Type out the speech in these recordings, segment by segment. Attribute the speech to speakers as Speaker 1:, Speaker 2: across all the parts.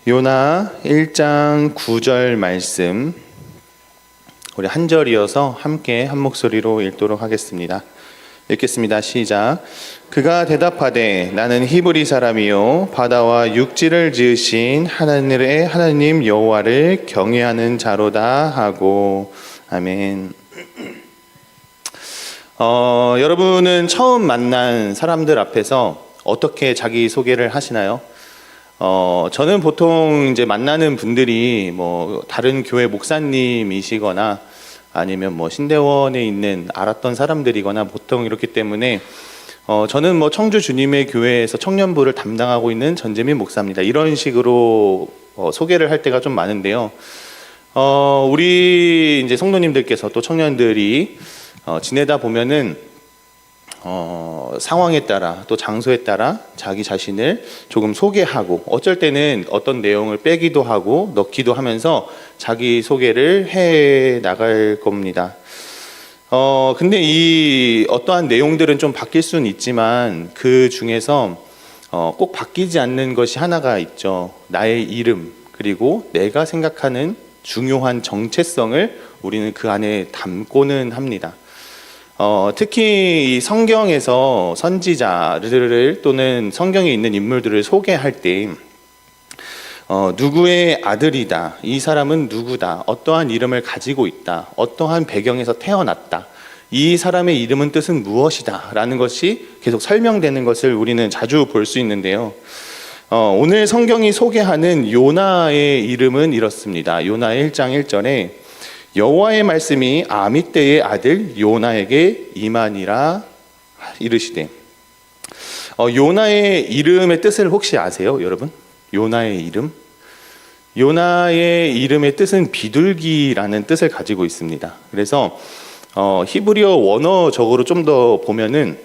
Speaker 1: 요나 1장 9절 말씀, 우리 한 절이어서 함께 한 목소리로 읽도록 하겠습니다. 읽겠습니다. 시작. 그가 대답하되 나는 히브리 사람이요 바다와 육지를 지으신 하늘의 하나님 여호와를 경외하는 자로다 하고. 아멘. 여러분은 처음 만난 사람들 앞에서 어떻게 자기 소개를 하시나요? 저는 보통 이제 만나는 분들이 뭐 다른 교회 목사님이시거나 아니면 뭐 신대원에 있는 알았던 사람들이거나 보통 이렇기 때문에 저는 뭐 청주 주님의 교회에서 청년부를 담당하고 있는 전재민 목사입니다. 이런 식으로 소개를 할 때가 좀 많은데요. 우리 이제 성도님들께서 또 청년들이 지내다 보면은 상황에 따라 또 장소에 따라 자기 자신을 조금 소개하고 어쩔 때는 어떤 내용을 빼기도 하고 넣기도 하면서 자기 소개를 해 나갈 겁니다. 근데 이 어떠한 내용들은 좀 바뀔 수는 있지만 그 중에서 꼭 바뀌지 않는 것이 하나가 있죠. 나의 이름, 그리고 내가 생각하는 중요한 정체성을 우리는 그 안에 담고는 합니다. 특히 이 성경에서 선지자들을 또는 성경에 있는 인물들을 소개할 때 누구의 아들이다, 이 사람은 누구다, 어떠한 이름을 가지고 있다, 어떠한 배경에서 태어났다, 이 사람의 이름은 뜻은 무엇이다 라는 것이 계속 설명되는 것을 우리는 자주 볼 수 있는데요. 오늘 성경이 소개하는 요나의 이름은 이렇습니다. 요나 1장 1절에 여호와의 말씀이 아미떼의 아들 요나에게 임하니라 이르시되. 요나의 이름의 뜻을 혹시 아세요, 여러분? 요나의 이름? 요나의 이름의 뜻은 비둘기라는 뜻을 가지고 있습니다. 그래서 히브리어 원어적으로 좀 더 보면은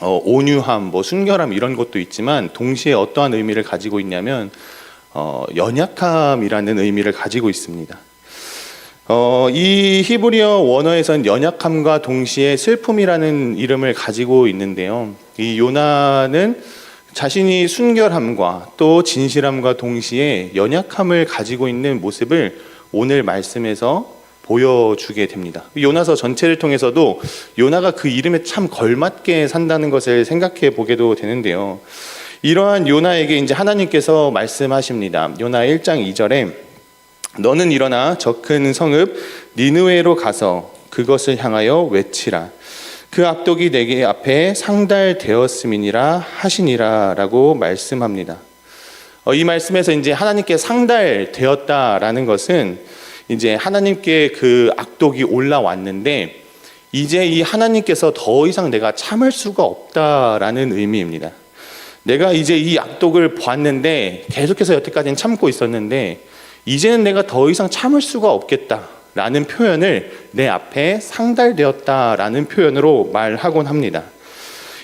Speaker 1: 온유함, 뭐 순결함 이런 것도 있지만 동시에 어떠한 의미를 가지고 있냐면 연약함이라는 의미를 가지고 있습니다. 이 히브리어 원어에선 연약함과 동시에 슬픔이라는 이름을 가지고 있는데요. 이 요나는 자신이 순결함과 또 진실함과 동시에 연약함을 가지고 있는 모습을 오늘 말씀에서 보여주게 됩니다. 요나서 전체를 통해서도 요나가 그 이름에 참 걸맞게 산다는 것을 생각해 보게도 되는데요. 이러한 요나에게 이제 하나님께서 말씀하십니다. 요나 1장 2절에 너는 일어나 저 큰 성읍 니느웨로 가서 그것을 향하여 외치라. 그 악독이 내게 앞에 상달되었음이니라 하시니라 라고 말씀합니다. 이 말씀에서 이제 하나님께 상달되었다라는 것은 이제 하나님께 그 악독이 올라왔는데 이제 이 하나님께서 더 이상 내가 참을 수가 없다라는 의미입니다. 내가 이제 이 악독을 보았는데 계속해서 여태까지는 참고 있었는데 이제는 내가 더 이상 참을 수가 없겠다라는 표현을 내 앞에 상달되었다라는 표현으로 말하곤 합니다.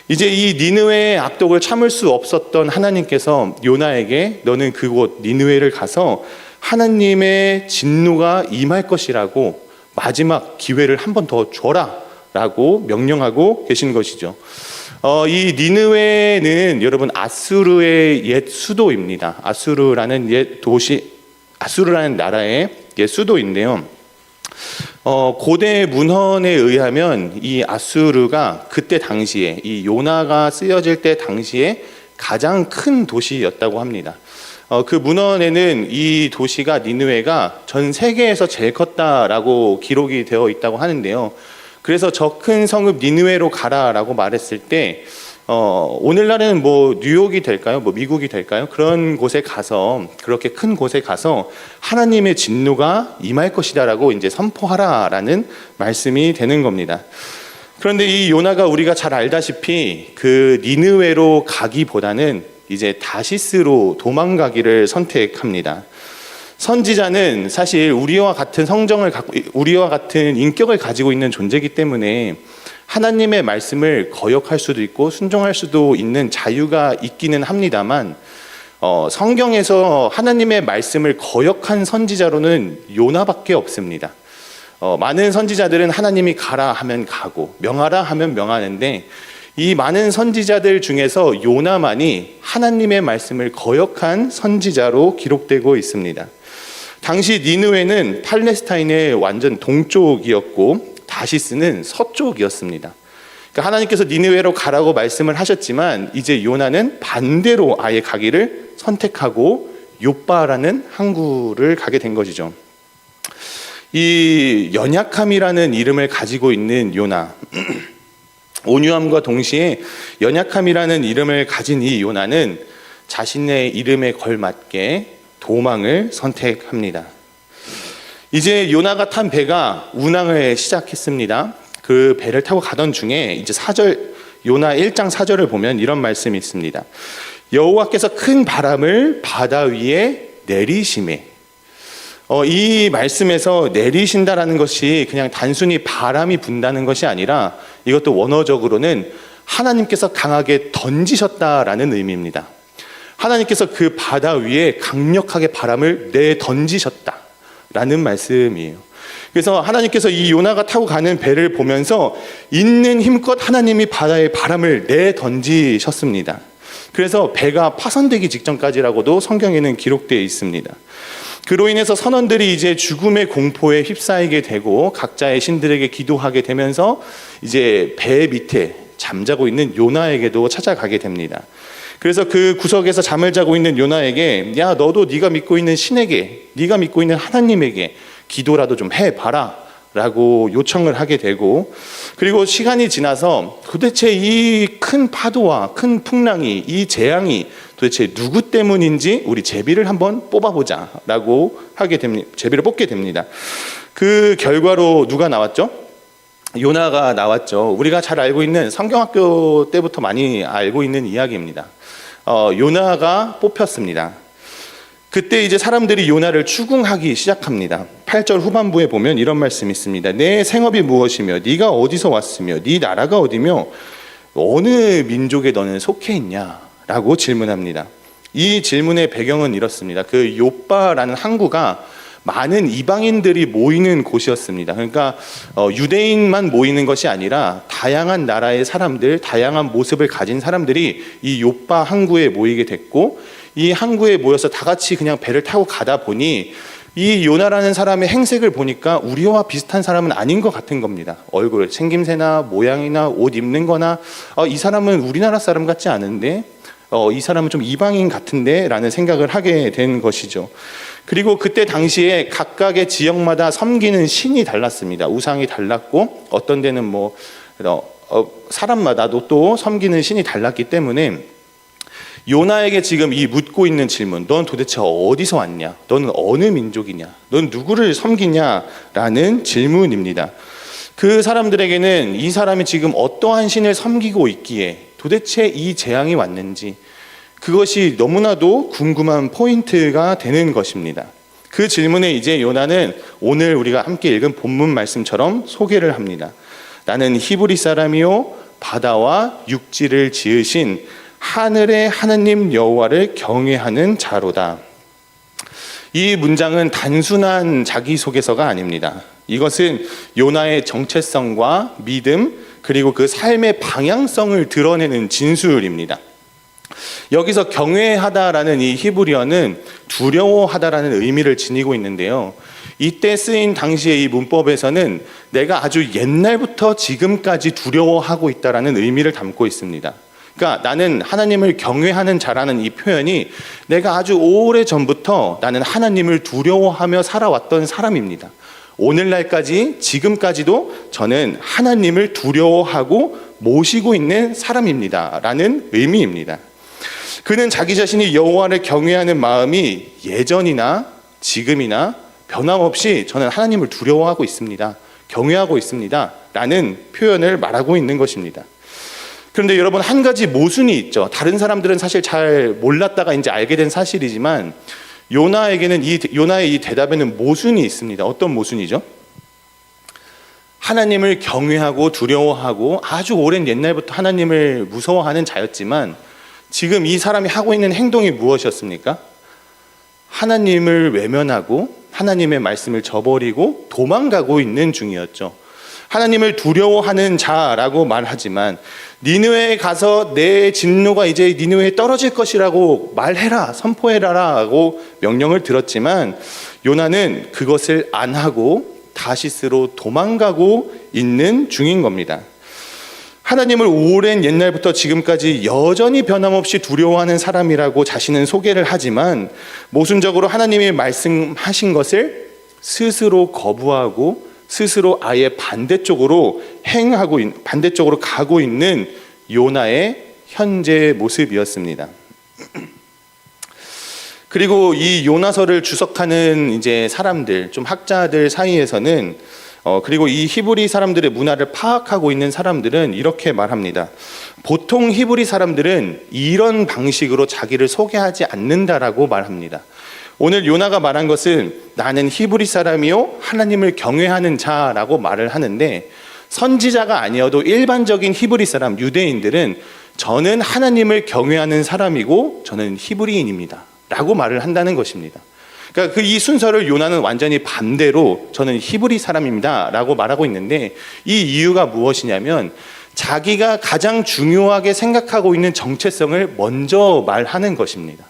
Speaker 1: 이제 이 니느웨의 악독을 참을 수 없었던 하나님께서 요나에게 너는 그곳 니느웨를 가서 하나님의 진노가 임할 것이라고 마지막 기회를 한 번 더 줘라 라고 명령하고 계신 것이죠. 이 니느웨는 여러분 아수르의 옛 수도입니다. 아수르라는 옛 도시, 아수르라는 나라의 옛 수도인데요. 고대 문헌에 의하면 이 아수르가 그때 당시에 이 요나가 쓰여질 때 당시에 가장 큰 도시였다고 합니다. 그 문헌에는 이 도시가 니느웨가 전 세계에서 제일 컸다라고 기록이 되어 있다고 하는데요. 그래서 저 큰 성읍 니느웨로 가라라고 말했을 때 오늘날에는 뭐 뉴욕이 될까요? 뭐 미국이 될까요? 그런 곳에 가서 그렇게 큰 곳에 가서 하나님의 진노가 임할 것이다라고 이제 선포하라라는 말씀이 되는 겁니다. 그런데 이 요나가 우리가 잘 알다시피 그 니느웨로 가기보다는 이제 다시스로 도망가기를 선택합니다. 선지자는 사실 우리와 같은 성정을 갖고 우리와 같은 인격을 가지고 있는 존재이기 때문에 하나님의 말씀을 거역할 수도 있고 순종할 수도 있는 자유가 있기는 합니다만 성경에서 하나님의 말씀을 거역한 선지자로는 요나밖에 없습니다. 많은 선지자들은 하나님이 가라 하면 가고 명하라 하면 명하는데 이 많은 선지자들 중에서 요나만이 하나님의 말씀을 거역한 선지자로 기록되고 있습니다. 당시 니느웨는 팔레스타인의 완전 동쪽이었고 다시스는 서쪽이었습니다. 그러니까 하나님께서 니느웨로 가라고 말씀을 하셨지만 이제 요나는 반대로 아예 가기를 선택하고 욥바라는 항구를 가게 된 것이죠. 이 연약함이라는 이름을 가지고 있는 요나, 온유함과 동시에 연약함이라는 이름을 가진 이 요나는 자신의 이름에 걸맞게 도망을 선택합니다. 이제 요나가 탄 배가 운항을 시작했습니다. 그 배를 타고 가던 중에 이제 요나 1장 4절을 보면 이런 말씀이 있습니다. 여호와께서 큰 바람을 바다 위에 내리시매. 이 말씀에서 내리신다라는 것이 그냥 단순히 바람이 분다는 것이 아니라 이것도 원어적으로는 하나님께서 강하게 던지셨다라는 의미입니다. 하나님께서 그 바다 위에 강력하게 바람을 내던지셨다라는 말씀이에요. 그래서 하나님께서 이 요나가 타고 가는 배를 보면서 있는 힘껏 하나님이 바다에 바람을 내던지셨습니다. 그래서 배가 파손되기 직전까지라고도 성경에는 기록되어 있습니다. 그로 인해서 선원들이 이제 죽음의 공포에 휩싸이게 되고 각자의 신들에게 기도하게 되면서 이제 배 밑에 잠자고 있는 요나에게도 찾아가게 됩니다. 그래서 그 구석에서 잠을 자고 있는 요나에게 야 너도 네가 믿고 있는 신에게 네가 믿고 있는 하나님에게 기도라도 좀 해봐라 라고 요청을 하게 되고, 그리고 시간이 지나서 도대체 이 큰 파도와 큰 풍랑이, 이 재앙이 도대체 누구 때문인지 우리 제비를 한번 뽑아보자 라고 하게 됩니다. 제비를 뽑게 됩니다. 그 결과로 누가 나왔죠? 요나가 나왔죠. 우리가 잘 알고 있는 성경학교 때부터 많이 알고 있는 이야기입니다. 요나가 뽑혔습니다. 그때 이제 사람들이 요나를 추궁하기 시작합니다. 8절 후반부에 보면 이런 말씀이 있습니다. 내 생업이 무엇이며 네가 어디서 왔으며 네 나라가 어디며 어느 민족에 너는 속해 있냐 라고 질문합니다. 이 질문의 배경은 이렇습니다. 그 욥바라는 항구가 많은 이방인들이 모이는 곳이었습니다. 그러니까 유대인만 모이는 것이 아니라 다양한 나라의 사람들, 다양한 모습을 가진 사람들이 이 욥바 항구에 모이게 됐고, 이 항구에 모여서 다 같이 그냥 배를 타고 가다 보니 이 요나라는 사람의 행색을 보니까 우리와 비슷한 사람은 아닌 것 같은 겁니다. 얼굴 생김새나 모양이나 옷 입는 거나 이 사람은 우리나라 사람 같지 않은데 이 사람은 좀 이방인 같은데 라는 생각을 하게 된 것이죠. 그리고 그때 당시에 각각의 지역마다 섬기는 신이 달랐습니다. 우상이 달랐고 어떤 데는 뭐 사람마다도 또 섬기는 신이 달랐기 때문에 요나에게 지금 이 묻고 있는 질문, 넌 도대체 어디서 왔냐? 너는 어느 민족이냐? 넌 누구를 섬기냐? 라는 질문입니다. 그 사람들에게는 이 사람이 지금 어떠한 신을 섬기고 있기에 도대체 이 재앙이 왔는지 그것이 너무나도 궁금한 포인트가 되는 것입니다. 그 질문에 이제 요나는 오늘 우리가 함께 읽은 본문 말씀처럼 소개를 합니다. 나는 히브리 사람이요 바다와 육지를 지으신 하늘의 하느님 여호와를 경외하는 자로다. 이 문장은 단순한 자기소개서가 아닙니다. 이것은 요나의 정체성과 믿음 그리고 그 삶의 방향성을 드러내는 진술입니다. 여기서 경외하다라는 이 히브리어는 두려워하다라는 의미를 지니고 있는데요. 이때 쓰인 당시의 이 문법에서는 내가 아주 옛날부터 지금까지 두려워하고 있다라는 의미를 담고 있습니다. 그러니까 나는 하나님을 경외하는 자라는 이 표현이 내가 아주 오래 전부터 나는 하나님을 두려워하며 살아왔던 사람입니다. 오늘날까지 지금까지도 저는 하나님을 두려워하고 모시고 있는 사람입니다 라는 의미입니다. 그는 자기 자신이 여호와를 경외하는 마음이 예전이나 지금이나 변함없이 저는 하나님을 두려워하고 있습니다, 경외하고 있습니다 라는 표현을 말하고 있는 것입니다. 그런데 여러분, 한 가지 모순이 있죠. 다른 사람들은 사실 잘 몰랐다가 이제 알게 된 사실이지만 요나에게는 요나의 이 대답에는 모순이 있습니다. 어떤 모순이죠? 하나님을 경외하고 두려워하고 아주 오랜 옛날부터 하나님을 무서워하는 자였지만 지금 이 사람이 하고 있는 행동이 무엇이었습니까? 하나님을 외면하고 하나님의 말씀을 저버리고 도망가고 있는 중이었죠. 하나님을 두려워하는 자라고 말하지만 니느웨에 가서 내 진노가 이제 니느웨에 떨어질 것이라고 말해라, 선포해라라고 명령을 들었지만 요나는 그것을 안 하고 다시스로 도망가고 있는 중인 겁니다. 하나님을 오랜 옛날부터 지금까지 여전히 변함없이 두려워하는 사람이라고 자신은 소개를 하지만 모순적으로 하나님이 말씀하신 것을 스스로 거부하고 스스로 아예 반대쪽으로 반대쪽으로 가고 있는 요나의 현재 모습이었습니다. 그리고 이 요나서를 주석하는 이제 사람들, 좀 학자들 사이에서는 그리고 이 히브리 사람들의 문화를 파악하고 있는 사람들은 이렇게 말합니다. 보통 히브리 사람들은 이런 방식으로 자기를 소개하지 않는다라고 말합니다. 오늘 요나가 말한 것은 나는 히브리 사람이요 하나님을 경외하는 자라고 말을 하는데, 선지자가 아니어도 일반적인 히브리 사람, 유대인들은 저는 하나님을 경외하는 사람이고 저는 히브리인입니다 라고 말을 한다는 것입니다. 그러니까 이 순서를 요나는 완전히 반대로 저는 히브리 사람입니다 라고 말하고 있는데, 이 이유가 무엇이냐면 자기가 가장 중요하게 생각하고 있는 정체성을 먼저 말하는 것입니다.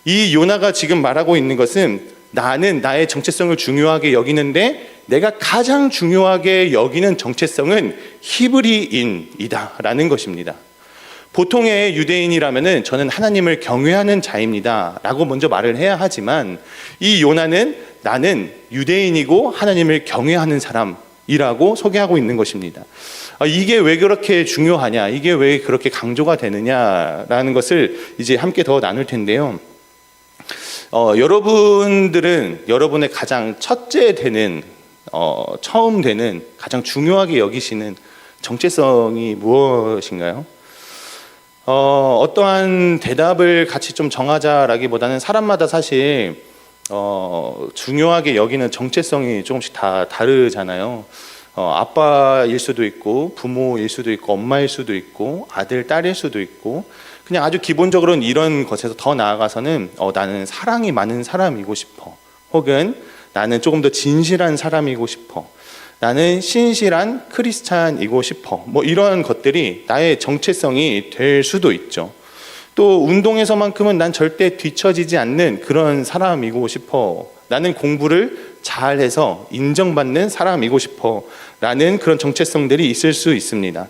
Speaker 1: 이 요나가 지금 말하고 있는 것은 나는 나의 정체성을 중요하게 여기는데 내가 가장 중요하게 여기는 정체성은 히브리인이다 라는 것입니다. 보통의 유대인이라면 저는 하나님을 경외하는 자입니다 라고 먼저 말을 해야 하지만, 이 요나는 나는 유대인이고 하나님을 경외하는 사람이라고 소개하고 있는 것입니다. 이게 왜 그렇게 중요하냐, 이게 왜 그렇게 강조가 되느냐라는 것을 이제 함께 더 나눌 텐데요. 여러분들은 여러분의 가장 첫째 되는 처음 되는 가장 중요하게 여기시는 정체성이 무엇인가요? 어떠한 대답을 같이 좀 정하자라기보다는 사람마다 사실 중요하게 여기는 정체성이 조금씩 다 다르잖아요. 아빠일 수도 있고 부모일 수도 있고 엄마일 수도 있고 아들, 딸일 수도 있고, 그냥 아주 기본적으로는 이런 것에서 더 나아가서는 나는 사랑이 많은 사람이고 싶어, 혹은 나는 조금 더 진실한 사람이고 싶어, 나는 신실한 크리스찬이고 싶어, 뭐 이런 것들이 나의 정체성이 될 수도 있죠. 또 운동에서만큼은 난 절대 뒤처지지 않는 그런 사람이고 싶어, 나는 공부를 잘해서 인정받는 사람이고 싶어 라는 그런 정체성들이 있을 수 있습니다.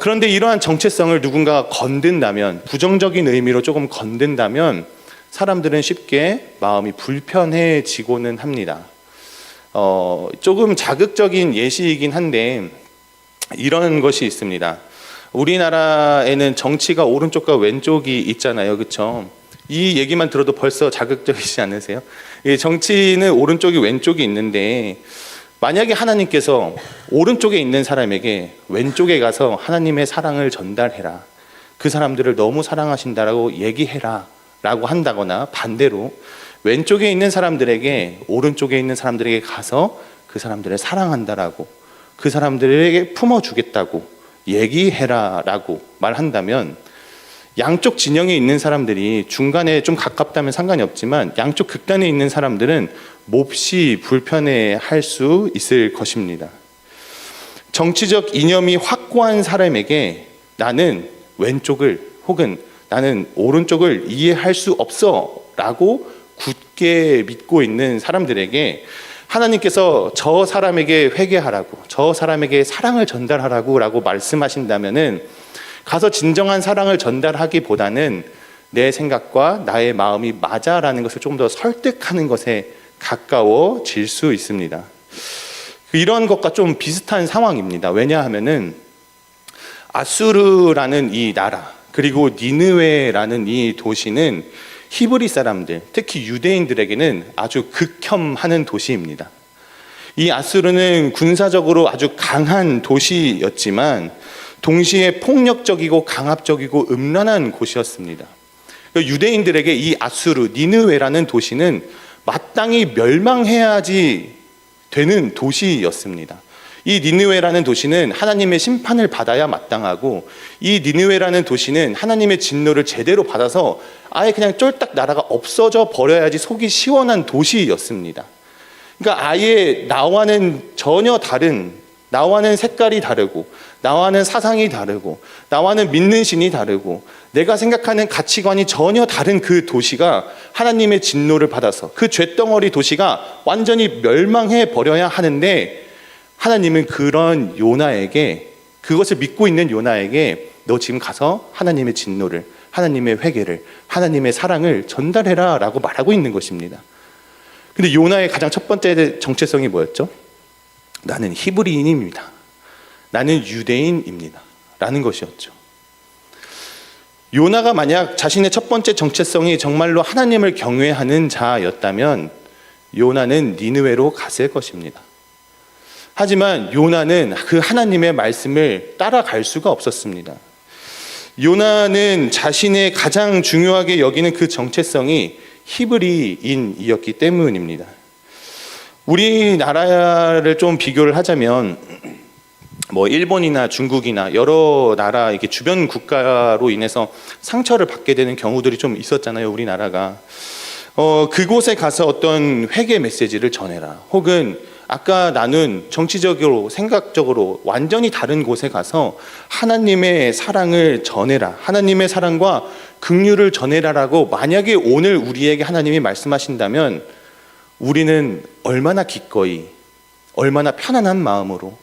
Speaker 1: 그런데 이러한 정체성을 누군가가 건든다면, 부정적인 의미로 조금 건든다면 사람들은 쉽게 마음이 불편해지고는 합니다. 조금 자극적인 예시이긴 한데 이런 것이 있습니다. 우리나라에는 정치가 오른쪽과 왼쪽이 있잖아요, 그렇죠? 이 얘기만 들어도 벌써 자극적이지 않으세요? 정치는 오른쪽이 왼쪽이 있는데, 만약에 하나님께서 오른쪽에 있는 사람에게 왼쪽에 가서 하나님의 사랑을 전달해라, 그 사람들을 너무 사랑하신다라고 얘기해라 라고 한다거나, 반대로 왼쪽에 있는 사람들에게 오른쪽에 있는 사람들에게 가서 그 사람들을 사랑한다라고, 그 사람들에게 품어주겠다고 얘기해라 라고 말한다면, 양쪽 진영에 있는 사람들이, 중간에 좀 가깝다면 상관이 없지만 양쪽 극단에 있는 사람들은 몹시 불편해할 수 있을 것입니다. 정치적 이념이 확고한 사람에게 나는 왼쪽을 혹은 나는 오른쪽을 이해할 수 없어 라고 굳게 믿고 있는 사람들에게 하나님께서 저 사람에게 회개하라고, 저 사람에게 사랑을 전달하라고 라고 말씀하신다면은, 가서 진정한 사랑을 전달하기보다는 내 생각과 나의 마음이 맞아라는 것을 조금 더 설득하는 것에 가까워질 수 있습니다. 이런 것과 좀 비슷한 상황입니다. 왜냐하면은 아수르라는 이 나라, 그리고 니느웨라는 이 도시는 히브리 사람들, 특히 유대인들에게는 아주 극혐하는 도시입니다. 이 아수르는 군사적으로 아주 강한 도시였지만 동시에 폭력적이고 강압적이고 음란한 곳이었습니다. 유대인들에게 이 아수르, 니느웨라는 도시는 마땅히 멸망해야지 되는 도시였습니다. 이 니느웨라는 도시는 하나님의 심판을 받아야 마땅하고, 이 니느웨라는 도시는 하나님의 진노를 제대로 받아서 아예 그냥 쫄딱 나라가 없어져 버려야지 속이 시원한 도시였습니다. 그러니까 아예 나와는 전혀 다른 나와는 색깔이 다르고, 나와는 사상이 다르고, 나와는 믿는 신이 다르고, 내가 생각하는 가치관이 전혀 다른 그 도시가 하나님의 진노를 받아서 그 쇳덩어리 도시가 완전히 멸망해 버려야 하는데, 하나님은 그런 요나에게, 그것을 믿고 있는 요나에게 너 지금 가서 하나님의 진노를, 하나님의 회개를, 하나님의 사랑을 전달해라 라고 말하고 있는 것입니다. 근데 요나의 가장 첫 번째 정체성이 뭐였죠? 나는 히브리인입니다. 나는 유대인입니다. 라는 것이었죠. 요나가 만약 자신의 첫 번째 정체성이 정말로 하나님을 경외하는 자였다면 요나는 니느웨로 갔을 것입니다. 하지만 요나는 그 하나님의 말씀을 따라갈 수가 없었습니다. 요나는 자신의 가장 중요하게 여기는 그 정체성이 히브리인이었기 때문입니다. 우리나라를 좀 비교를 하자면 뭐 일본이나 중국이나 여러 나라 이렇게 주변 국가로 인해서 상처를 받게 되는 경우들이 좀 있었잖아요. 우리나라가 그곳에 가서 어떤 회개 메시지를 전해라, 혹은 아까 나눈 정치적으로 생각적으로 완전히 다른 곳에 가서 하나님의 사랑을 전해라, 하나님의 사랑과 긍휼을 전해라라고 만약에 오늘 우리에게 하나님이 말씀하신다면 우리는 얼마나 기꺼이, 얼마나 편안한 마음으로,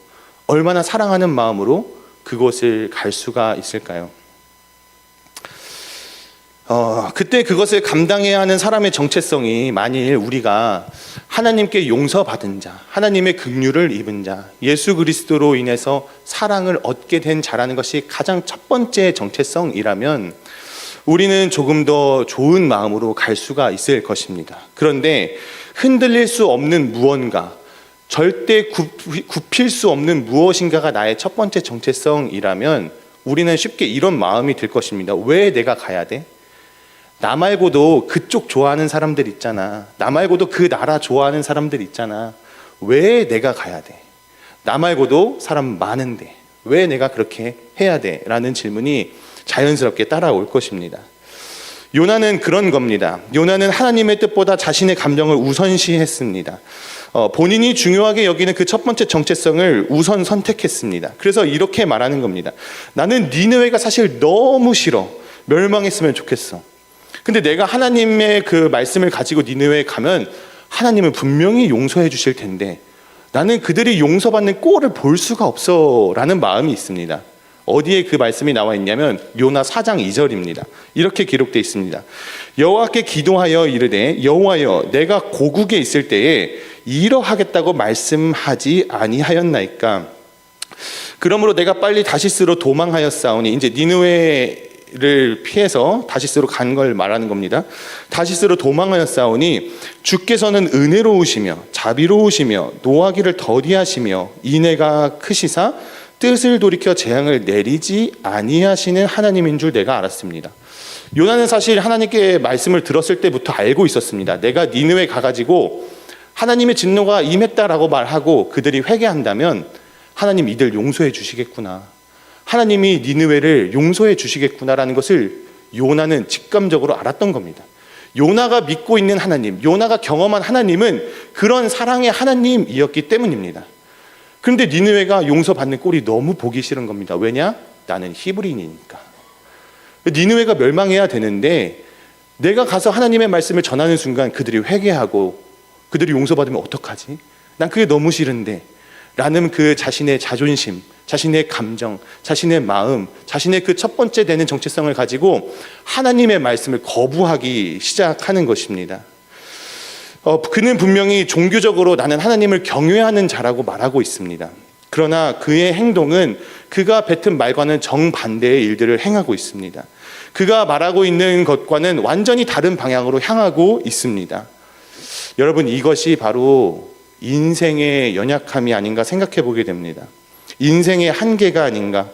Speaker 1: 얼마나 사랑하는 마음으로 그곳을 갈 수가 있을까요? 그때 그것을 감당해야 하는 사람의 정체성이 만일 우리가 하나님께 용서받은 자, 하나님의 긍휼을 입은 자, 예수 그리스도로 인해서 사랑을 얻게 된 자라는 것이 가장 첫 번째 정체성이라면 우리는 조금 더 좋은 마음으로 갈 수가 있을 것입니다. 그런데 흔들릴 수 없는 무언가, 절대 굽힐 수 없는 무엇인가가 나의 첫 번째 정체성이라면 우리는 쉽게 이런 마음이 들 것입니다. 왜 내가 가야 돼? 나 말고도 그쪽 좋아하는 사람들 있잖아. 나 말고도 그 나라 좋아하는 사람들 있잖아. 왜 내가 가야 돼? 나 말고도 사람 많은데 왜 내가 그렇게 해야 돼? 라는 질문이 자연스럽게 따라올 것입니다. 요나는 그런 겁니다. 요나는 하나님의 뜻보다 자신의 감정을 우선시했습니다. 본인이 중요하게 여기는 그 첫 번째 정체성을 우선 선택했습니다. 그래서 이렇게 말하는 겁니다. 나는 니느웨가 사실 너무 싫어. 멸망했으면 좋겠어. 근데 내가 하나님의 그 말씀을 가지고 니느웨에 가면 하나님은 분명히 용서해 주실 텐데 나는 그들이 용서받는 꼴을 볼 수가 없어 라는 마음이 있습니다. 어디에 그 말씀이 나와 있냐면 요나 4장 2절입니다. 이렇게 기록되어 있습니다. 여호와께 기도하여 이르되 여호와여 내가 고국에 있을 때에 이러하겠다고 말씀하지 아니하였나이까. 그러므로 내가 빨리 다시스로 도망하였사오니, 이제 니느웨를 피해서 다시스로 간 걸 말하는 겁니다. 다시스로 도망하였사오니 주께서는 은혜로우시며 자비로우시며 노하기를 더디하시며 인애가 크시사 뜻을 돌이켜 재앙을 내리지 아니하시는 하나님인 줄 내가 알았습니다. 요나는 사실 하나님께 말씀을 들었을 때부터 알고 있었습니다. 내가 니느웨 가가지고 하나님의 진노가 임했다라고 말하고 그들이 회개한다면 하나님 이들 용서해 주시겠구나, 하나님이 니느웨를 용서해 주시겠구나라는 것을 요나는 직감적으로 알았던 겁니다. 요나가 믿고 있는 하나님, 요나가 경험한 하나님은 그런 사랑의 하나님이었기 때문입니다. 그런데 니느웨가 용서받는 꼴이 너무 보기 싫은 겁니다. 왜냐? 나는 히브리인이니까. 니느웨가 멸망해야 되는데 내가 가서 하나님의 말씀을 전하는 순간 그들이 회개하고 그들이 용서받으면 어떡하지? 난 그게 너무 싫은데 라는 그 자신의 자존심, 자신의 감정, 자신의 마음, 자신의 그 첫 번째 되는 정체성을 가지고 하나님의 말씀을 거부하기 시작하는 것입니다. 그는 분명히 종교적으로 나는 하나님을 경외하는 자라고 말하고 있습니다. 그러나 그의 행동은 그가 뱉은 말과는 정반대의 일들을 행하고 있습니다. 그가 말하고 있는 것과는 완전히 다른 방향으로 향하고 있습니다. 여러분, 이것이 바로 인생의 연약함이 아닌가 생각해 보게 됩니다. 인생의 한계가 아닌가,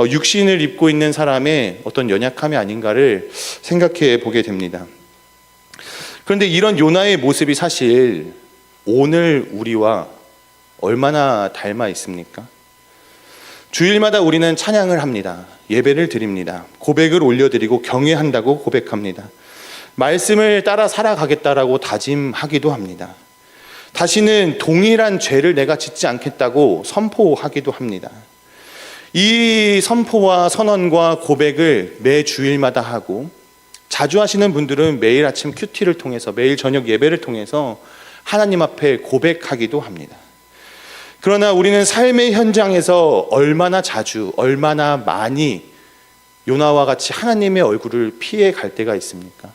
Speaker 1: 육신을 입고 있는 사람의 어떤 연약함이 아닌가를 생각해 보게 됩니다. 그런데 이런 요나의 모습이 사실 오늘 우리와 얼마나 닮아 있습니까? 주일마다 우리는 찬양을 합니다. 예배를 드립니다. 고백을 올려드리고 경외한다고 고백합니다. 말씀을 따라 살아가겠다라고 다짐하기도 합니다. 다시는 동일한 죄를 내가 짓지 않겠다고 선포하기도 합니다. 이 선포와 선언과 고백을 매 주일마다 하고, 자주 하시는 분들은 매일 아침 큐티를 통해서, 매일 저녁 예배를 통해서 하나님 앞에 고백하기도 합니다. 그러나 우리는 삶의 현장에서 얼마나 자주, 얼마나 많이 요나와 같이 하나님의 얼굴을 피해 갈 때가 있습니까?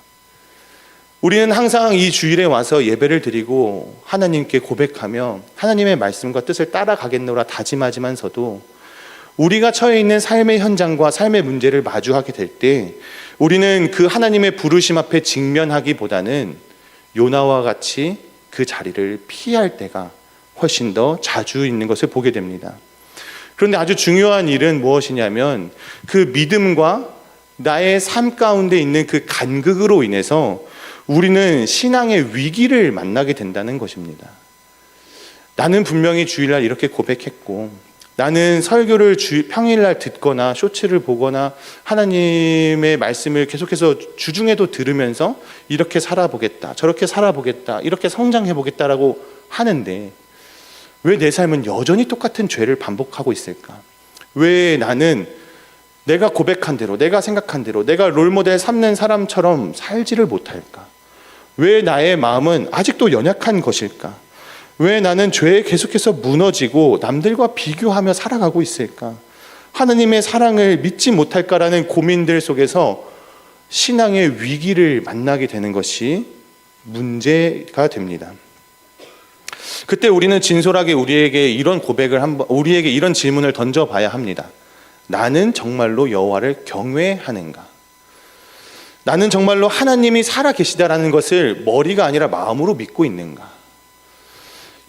Speaker 1: 우리는 항상 이 주일에 와서 예배를 드리고 하나님께 고백하며 하나님의 말씀과 뜻을 따라가겠노라 다짐하지만서도 우리가 처해 있는 삶의 현장과 삶의 문제를 마주하게 될 때 우리는 그 하나님의 부르심 앞에 직면하기보다는 요나와 같이 그 자리를 피할 때가 훨씬 더 자주 있는 것을 보게 됩니다. 그런데 아주 중요한 일은 무엇이냐면 그 믿음과 나의 삶 가운데 있는 그 간극으로 인해서 우리는 신앙의 위기를 만나게 된다는 것입니다. 나는 분명히 주일날 이렇게 고백했고, 나는 설교를 평일날 듣거나 쇼츠를 보거나 하나님의 말씀을 계속해서 주중에도 들으면서 이렇게 살아보겠다, 저렇게 살아보겠다, 이렇게 성장해보겠다라고 하는데 왜 내 삶은 여전히 똑같은 죄를 반복하고 있을까? 왜 나는 내가 고백한 대로, 내가 생각한 대로, 내가 롤모델 삼는 사람처럼 살지를 못할까? 왜 나의 마음은 아직도 연약한 것일까? 왜 나는 죄에 계속해서 무너지고 남들과 비교하며 살아가고 있을까? 하나님의 사랑을 믿지 못할까라는 고민들 속에서 신앙의 위기를 만나게 되는 것이 문제가 됩니다. 그때 우리는 진솔하게 우리에게 이런 질문을 던져봐야 합니다. 나는 정말로 여호와를 경외하는가? 나는 정말로 하나님이 살아계시다라는 것을 머리가 아니라 마음으로 믿고 있는가?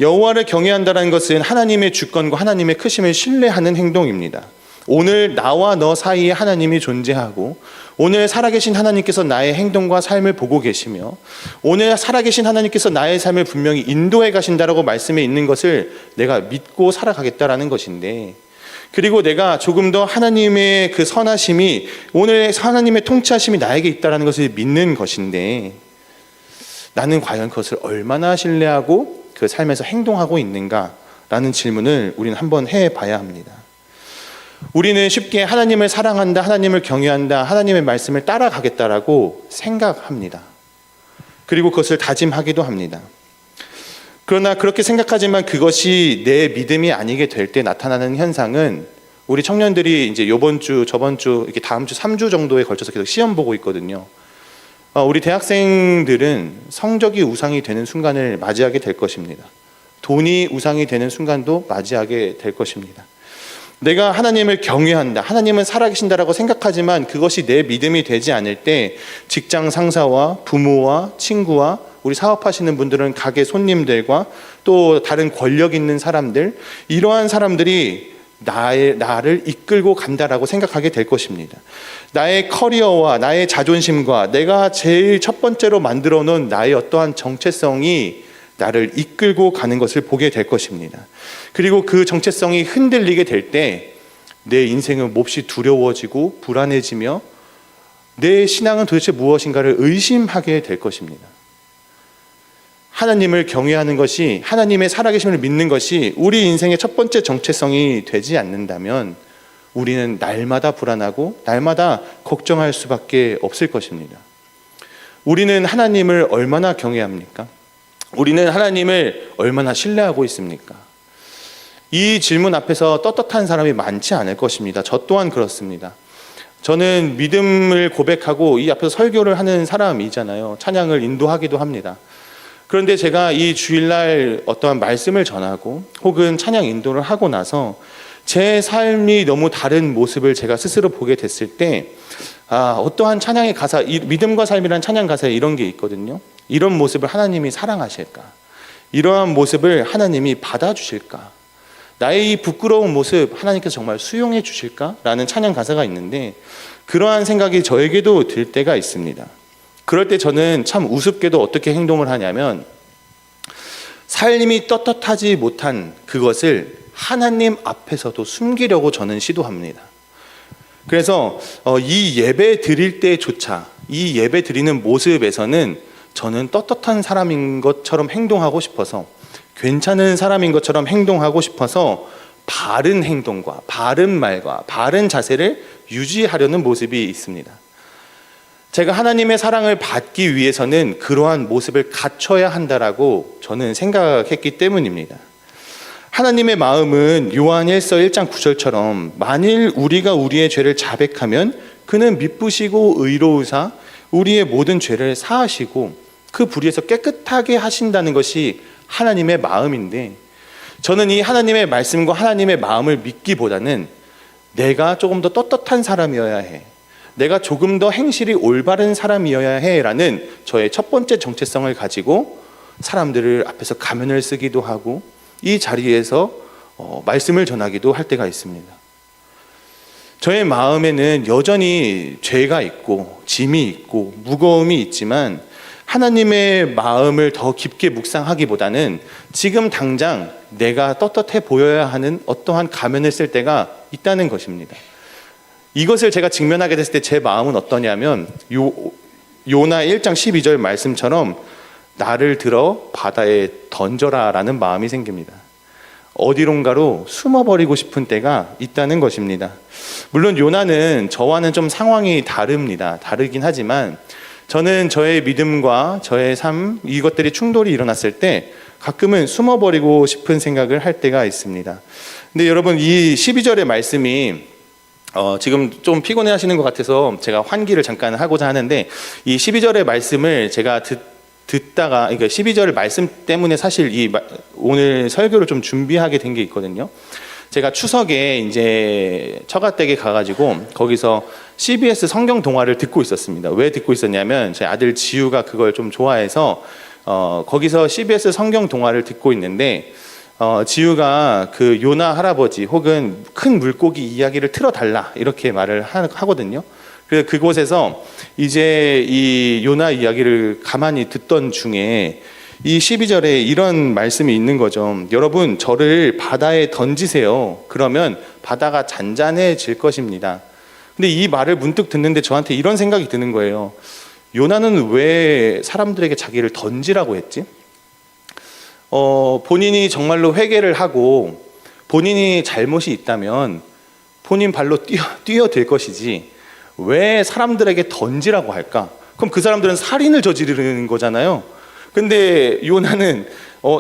Speaker 1: 여호와를 경외한다는 것은 하나님의 주권과 하나님의 크심을 신뢰하는 행동입니다. 오늘 나와 너 사이에 하나님이 존재하고, 오늘 살아계신 하나님께서 나의 행동과 삶을 보고 계시며, 오늘 살아계신 하나님께서 나의 삶을 분명히 인도해 가신다라고 말씀에 있는 것을 내가 믿고 살아가겠다라는 것인데, 그리고 내가 조금 더 하나님의 그 선하심이, 오늘 하나님의 통치하심이 나에게 있다라는 것을 믿는 것인데, 나는 과연 그것을 얼마나 신뢰하고 그 삶에서 행동하고 있는가라는 질문을 우리는 한번 해봐야 합니다. 우리는 쉽게 하나님을 사랑한다, 하나님을 경외한다, 하나님의 말씀을 따라가겠다라고 생각합니다. 그리고 그것을 다짐하기도 합니다. 그러나 그렇게 생각하지만 그것이 내 믿음이 아니게 될 때 나타나는 현상은, 우리 청년들이 이제 이번 주, 저번 주, 이렇게 다음 주 3주 정도에 걸쳐서 계속 시험 보고 있거든요. 우리 대학생들은 성적이 우상이 되는 순간을 맞이하게 될 것입니다. 돈이 우상이 되는 순간도 맞이하게 될 것입니다. 내가 하나님을 경외한다, 하나님은 살아계신다라고 생각하지만 그것이 내 믿음이 되지 않을 때 직장 상사와 부모와 친구와 우리 사업하시는 분들은 가게 손님들과 또 다른 권력 있는 사람들, 이러한 사람들이 나를 이끌고 간다라고 생각하게 될 것입니다. 나의 커리어와 나의 자존심과 내가 제일 첫 번째로 만들어 놓은 나의 어떠한 정체성이 나를 이끌고 가는 것을 보게 될 것입니다. 그리고 그 정체성이 흔들리게 될 때 내 인생은 몹시 두려워지고 불안해지며 내 신앙은 도대체 무엇인가를 의심하게 될 것입니다. 하나님을 경외하는 것이, 하나님의 살아계심을 믿는 것이 우리 인생의 첫 번째 정체성이 되지 않는다면 우리는 날마다 불안하고 날마다 걱정할 수밖에 없을 것입니다. 우리는 하나님을 얼마나 경외합니까? 우리는 하나님을 얼마나 신뢰하고 있습니까? 이 질문 앞에서 떳떳한 사람이 많지 않을 것입니다. 저 또한 그렇습니다. 저는 믿음을 고백하고 이 앞에서 설교를 하는 사람이잖아요. 찬양을 인도하기도 합니다. 그런데 제가 이 주일날 어떠한 말씀을 전하고 혹은 찬양 인도를 하고 나서 제 삶이 너무 다른 모습을 제가 스스로 보게 됐을 때, 어떠한 찬양의 가사, 믿음과 삶이라는 찬양 가사에 이런 게 있거든요. 이런 모습을 하나님이 사랑하실까? 이러한 모습을 하나님이 받아주실까? 나의 이 부끄러운 모습 하나님께서 정말 수용해 주실까? 라는 찬양 가사가 있는데, 그러한 생각이 저에게도 들 때가 있습니다. 그럴 때 저는 참 우습게도 어떻게 행동을 하냐면, 삶이 떳떳하지 못한 그것을 하나님 앞에서도 숨기려고 저는 시도합니다. 그래서 이 예배 드릴 때조차, 이 예배 드리는 모습에서는 저는 떳떳한 사람인 것처럼 행동하고 싶어서 괜찮은 사람인 것처럼 행동하고 싶어서 바른 행동과 바른 말과 바른 자세를 유지하려는 모습이 있습니다. 제가 하나님의 사랑을 받기 위해서는 그러한 모습을 갖춰야 한다라고 저는 생각했기 때문입니다. 하나님의 마음은 요한 1서 1장 9절처럼 만일 우리가 우리의 죄를 자백하면 그는 미쁘시고 의로우사 우리의 모든 죄를 사하시고 그 불의에서 깨끗하게 하신다는 것이 하나님의 마음인데, 저는 이 하나님의 말씀과 하나님의 마음을 믿기보다는 내가 조금 더 떳떳한 사람이어야 해, 내가 조금 더 행실이 올바른 사람이어야 해라는 저의 첫 번째 정체성을 가지고 사람들을 앞에서 가면을 쓰기도 하고 이 자리에서 말씀을 전하기도 할 때가 있습니다. 저의 마음에는 여전히 죄가 있고 짐이 있고 무거움이 있지만 하나님의 마음을 더 깊게 묵상하기보다는 지금 당장 내가 떳떳해 보여야 하는 어떠한 가면을 쓸 때가 있다는 것입니다. 이것을 제가 직면하게 됐을 때 제 마음은 어떠냐면 요나 1장 12절 말씀처럼 나를 들어 바다에 던져라 라는 마음이 생깁니다. 어디론가로 숨어버리고 싶은 때가 있다는 것입니다. 물론 요나는 저와는 좀 상황이 다르긴 하지만 저는 저의 믿음과 저의 삶, 이것들이 충돌이 일어났을 때 가끔은 숨어버리고 싶은 생각을 할 때가 있습니다. 근데 여러분, 이 12절의 말씀이 지금 좀 피곤해 하시는 것 같아서 제가 환기를 잠깐 하고자 하는데, 이 12절의 말씀을 제가 듣다가, 그러니까 12절 말씀 때문에 사실 오늘 설교를 좀 준비하게 된 게 있거든요. 제가 추석에 이제 처가댁에 가가지고 거기서 CBS 성경 동화를 듣고 있었습니다. 왜 듣고 있었냐면 제 아들 지우가 그걸 좀 좋아해서 거기서 CBS 성경 동화를 듣고 있는데 지우가 그 요나 할아버지 혹은 큰 물고기 이야기를 틀어달라 이렇게 말을 하거든요. 그래서 그곳에서 이제 이 요나 이야기를 가만히 듣던 중에 이 12절에 이런 말씀이 있는 거죠. 여러분, 저를 바다에 던지세요. 그러면 바다가 잔잔해질 것입니다. 근데 이 말을 문득 듣는데 저한테 이런 생각이 드는 거예요. 요나는 왜 사람들에게 자기를 던지라고 했지? 본인이 정말로 회개를 하고 본인이 잘못이 있다면 본인 발로 뛰어들 것이지 왜 사람들에게 던지라고 할까? 그럼 그 사람들은 살인을 저지르는 거잖아요. 근데 요나는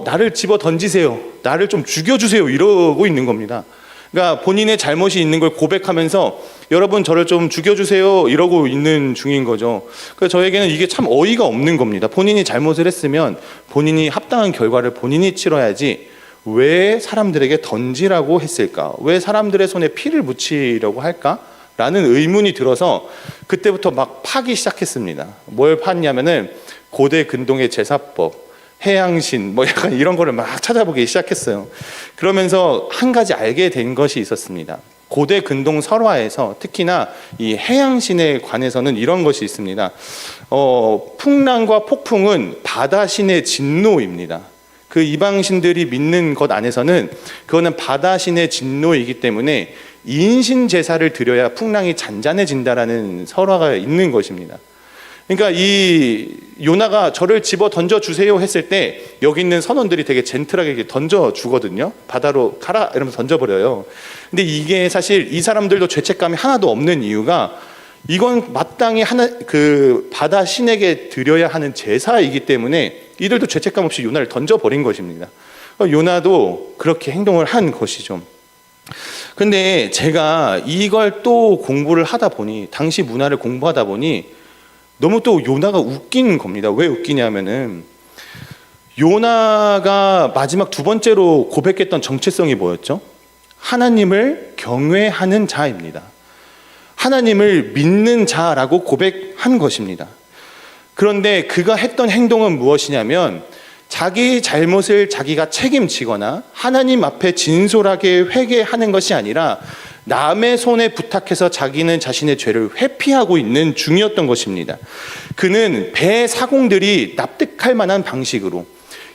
Speaker 1: 나를 집어 던지세요, 나를 좀 죽여주세요 이러고 있는 겁니다. 그러니까 본인의 잘못이 있는 걸 고백하면서 여러분 저를 좀 죽여주세요 이러고 있는 중인 거죠. 그래서 저에게는 이게 참 어이가 없는 겁니다. 본인이 잘못을 했으면 본인이 합당한 결과를 본인이 치러야지 왜 사람들에게 던지라고 했을까? 왜 사람들의 손에 피를 묻히려고 할까? 라는 의문이 들어서 그때부터 막 파기 시작했습니다. 뭘 팠냐면은 고대 근동의 제사법, 해양신 뭐 약간 이런 거를 막 찾아보기 시작했어요. 그러면서 한 가지 알게 된 것이 있었습니다. 고대 근동 설화에서 특히나 이 해양신에 관해서는 이런 것이 있습니다. 풍랑과 폭풍은 바다신의 진노입니다. 그 이방신들이 믿는 것 안에서는 그거는 바다신의 진노이기 때문에 인신 제사를 드려야 풍랑이 잔잔해진다라는 설화가 있는 것입니다. 그러니까 이 요나가 저를 집어 던져주세요 했을 때 여기 있는 선원들이 되게 젠틀하게 이렇게 던져주거든요. 바다로 가라 이러면서 던져버려요. 근데 이게 사실 이 사람들도 죄책감이 하나도 없는 이유가 이건 마땅히 그 바다 신에게 드려야 하는 제사이기 때문에 이들도 죄책감 없이 요나를 던져버린 것입니다. 요나도 그렇게 행동을 한 것이죠. 근데 제가 이걸 또 공부를 하다 보니, 당시 문화를 공부하다 보니 너무 또 요나가 웃긴 겁니다. 왜 웃기냐면은 요나가 마지막 두 번째로 고백했던 정체성이 뭐였죠? 하나님을 경외하는 자입니다. 하나님을 믿는 자라고 고백한 것입니다. 그런데 그가 했던 행동은 무엇이냐면 자기 잘못을 자기가 책임지거나 하나님 앞에 진솔하게 회개하는 것이 아니라 남의 손에 부탁해서 자기는 자신의 죄를 회피하고 있는 중이었던 것입니다. 그는 배 사공들이 납득할 만한 방식으로,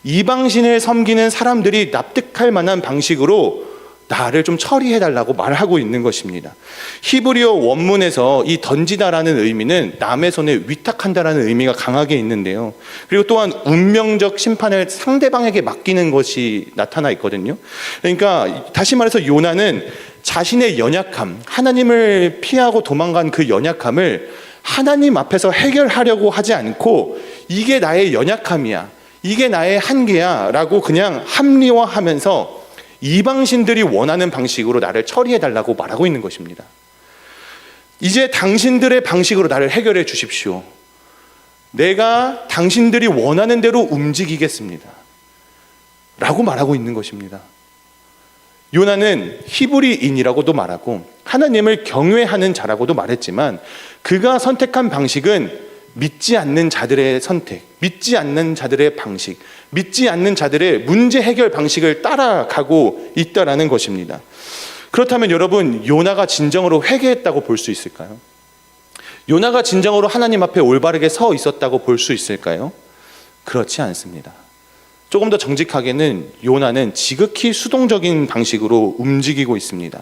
Speaker 1: 이방신을 섬기는 사람들이 납득할 만한 방식으로 나를 좀 처리해달라고 말하고 있는 것입니다. 히브리어 원문에서 이 던지다라는 의미는 남의 손에 위탁한다라는 의미가 강하게 있는데요. 그리고 또한 운명적 심판을 상대방에게 맡기는 것이 나타나 있거든요. 그러니까 다시 말해서 요나는 자신의 연약함, 하나님을 피하고 도망간 그 연약함을 하나님 앞에서 해결하려고 하지 않고 이게 나의 연약함이야, 이게 나의 한계야 라고 그냥 합리화하면서 이방신들이 원하는 방식으로 나를 처리해달라고 말하고 있는 것입니다. 이제 당신들의 방식으로 나를 해결해 주십시오. 내가 당신들이 원하는 대로 움직이겠습니다 라고 말하고 있는 것입니다. 요나는 히브리인이라고도 말하고 하나님을 경외하는 자라고도 말했지만 그가 선택한 방식은 믿지 않는 자들의 선택, 믿지 않는 자들의 방식, 믿지 않는 자들의 문제 해결 방식을 따라가고 있다라는 것입니다. 그렇다면 여러분, 요나가 진정으로 회개했다고 볼 수 있을까요? 요나가 진정으로 하나님 앞에 올바르게 서 있었다고 볼 수 있을까요? 그렇지 않습니다. 조금 더 정직하게는 요나는 지극히 수동적인 방식으로 움직이고 있습니다.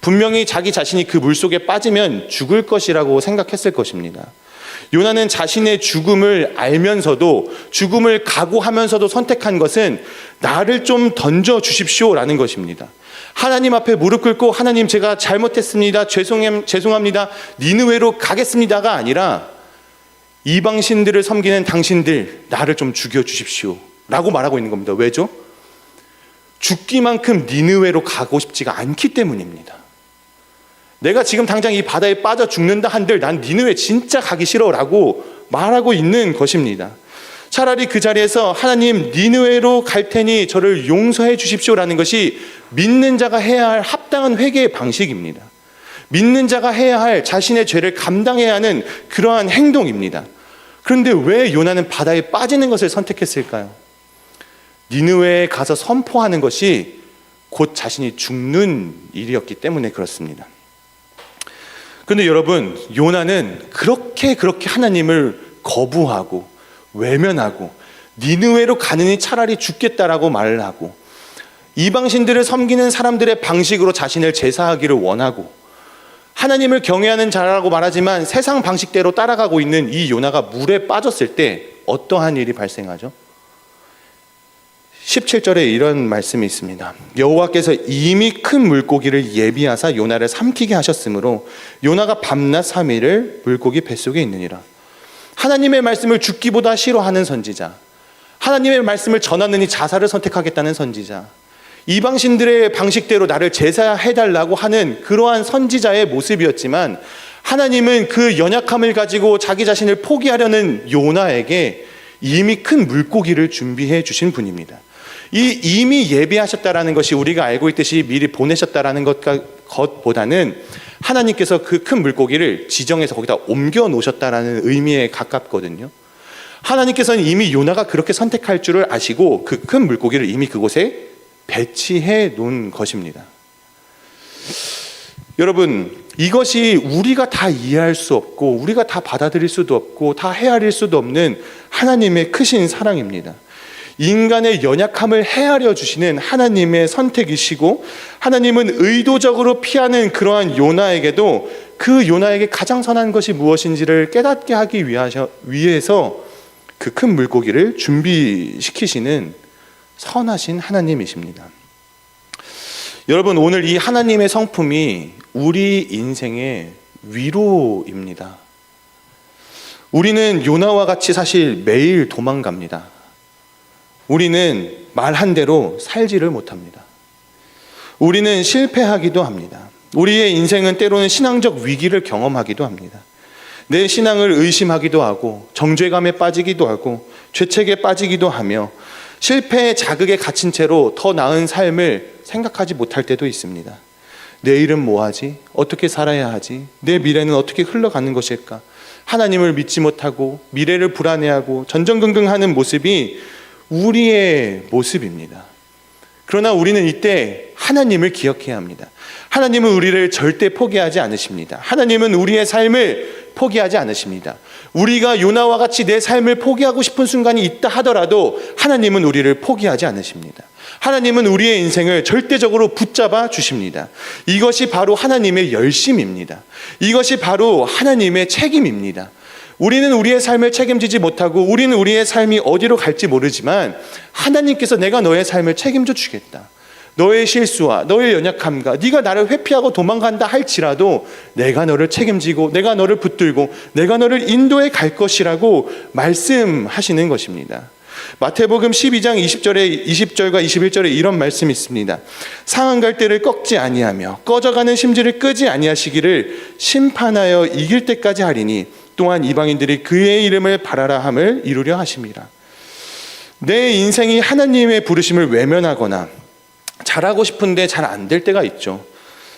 Speaker 1: 분명히 자기 자신이 그 물속에 빠지면 죽을 것이라고 생각했을 것입니다. 요나는 자신의 죽음을 알면서도, 죽음을 각오하면서도 선택한 것은 나를 좀 던져 주십시오라는 것입니다. 하나님 앞에 무릎 꿇고 하나님, 제가 잘못했습니다, 죄송합니다, 니느웨로 가겠습니다가 아니라 이방신들을 섬기는 당신들, 나를 좀 죽여주십시오 라고 말하고 있는 겁니다. 왜죠? 죽기만큼 니느웨로 가고 싶지가 않기 때문입니다. 내가 지금 당장 이 바다에 빠져 죽는다 한들 난 니느웨 진짜 가기 싫어 라고 말하고 있는 것입니다. 차라리 그 자리에서 하나님, 니느웨로 갈 테니 저를 용서해 주십시오 라는 것이 믿는 자가 해야 할 합당한 회개의 방식입니다. 믿는 자가 해야 할 자신의 죄를 감당해야 하는 그러한 행동입니다. 그런데 왜 요나는 바다에 빠지는 것을 선택했을까요? 니느웨에 가서 선포하는 것이 곧 자신이 죽는 일이었기 때문에 그렇습니다. 그런데 여러분, 요나는 그렇게 하나님을 거부하고 외면하고 니느웨로 가느니 차라리 죽겠다라고 말을 하고 이방신들을 섬기는 사람들의 방식으로 자신을 제사하기를 원하고 하나님을 경외하는 자라고 말하지만 세상 방식대로 따라가고 있는 이 요나가 물에 빠졌을 때 어떠한 일이 발생하죠? 17절에 이런 말씀이 있습니다. 여호와께서 이미 큰 물고기를 예비하사 요나를 삼키게 하셨으므로 요나가 밤낮 3일을 물고기 뱃속에 있느니라. 하나님의 말씀을 죽기보다 싫어하는 선지자, 하나님의 말씀을 전하느니 자살을 선택하겠다는 선지자, 이방신들의 방식대로 나를 제사해달라고 하는 그러한 선지자의 모습이었지만 하나님은 그 연약함을 가지고 자기 자신을 포기하려는 요나에게 이미 큰 물고기를 준비해 주신 분입니다. 이 이미 예비하셨다라는 것이 우리가 알고 있듯이 미리 보내셨다라는 것보다는 하나님께서 그 큰 물고기를 지정해서 거기다 옮겨 놓으셨다라는 의미에 가깝거든요. 하나님께서는 이미 요나가 그렇게 선택할 줄을 아시고 그 큰 물고기를 이미 그곳에 배치해 놓은 것입니다. 여러분, 이것이 우리가 다 이해할 수 없고 우리가 다 받아들일 수도 없고 다 헤아릴 수도 없는 하나님의 크신 사랑입니다. 인간의 연약함을 헤아려 주시는 하나님의 선택이시고 하나님은 의도적으로 피하는 그러한 요나에게도 그 요나에게 가장 선한 것이 무엇인지를 깨닫게 하기 위해서 그 큰 물고기를 준비시키시는 선하신 하나님이십니다. 여러분, 오늘 이 하나님의 성품이 우리 인생의 위로입니다. 우리는 요나와 같이 사실 매일 도망갑니다. 우리는 말한 대로 살지를 못합니다. 우리는 실패하기도 합니다. 우리의 인생은 때로는 신앙적 위기를 경험하기도 합니다. 내 신앙을 의심하기도 하고 정죄감에 빠지기도 하고 죄책에 빠지기도 하며 실패의 자극에 갇힌 채로 더 나은 삶을 생각하지 못할 때도 있습니다. 내일은 뭐하지? 어떻게 살아야 하지? 내 미래는 어떻게 흘러가는 것일까? 하나님을 믿지 못하고 미래를 불안해하고 전전긍긍하는 모습이 우리의 모습입니다. 그러나 우리는 이때 하나님을 기억해야 합니다. 하나님은 우리를 절대 포기하지 않으십니다. 하나님은 우리의 삶을 포기하지 않으십니다. 우리가 요나와 같이 내 삶을 포기하고 싶은 순간이 있다 하더라도 하나님은 우리를 포기하지 않으십니다. 하나님은 우리의 인생을 절대적으로 붙잡아 주십니다. 이것이 바로 하나님의 열심입니다. 이것이 바로 하나님의 책임입니다. 우리는 우리의 삶을 책임지지 못하고 우리는 우리의 삶이 어디로 갈지 모르지만 하나님께서 내가 너의 삶을 책임져 주겠다. 너의 실수와 너의 연약함과 네가 나를 회피하고 도망간다 할지라도 내가 너를 책임지고 내가 너를 붙들고 내가 너를 인도해 갈 것이라고 말씀하시는 것입니다. 마태복음 12장 20절과 21절에 이런 말씀이 있습니다. 상한 갈대를 꺾지 아니하며 꺼져가는 심지를 끄지 아니하시기를 심판하여 이길 때까지 하리니 또한 이방인들이 그의 이름을 바라라 함을 이루려 하심이라. 내 인생이 하나님의 부르심을 외면하거나 잘하고 싶은데 잘 안 될 때가 있죠.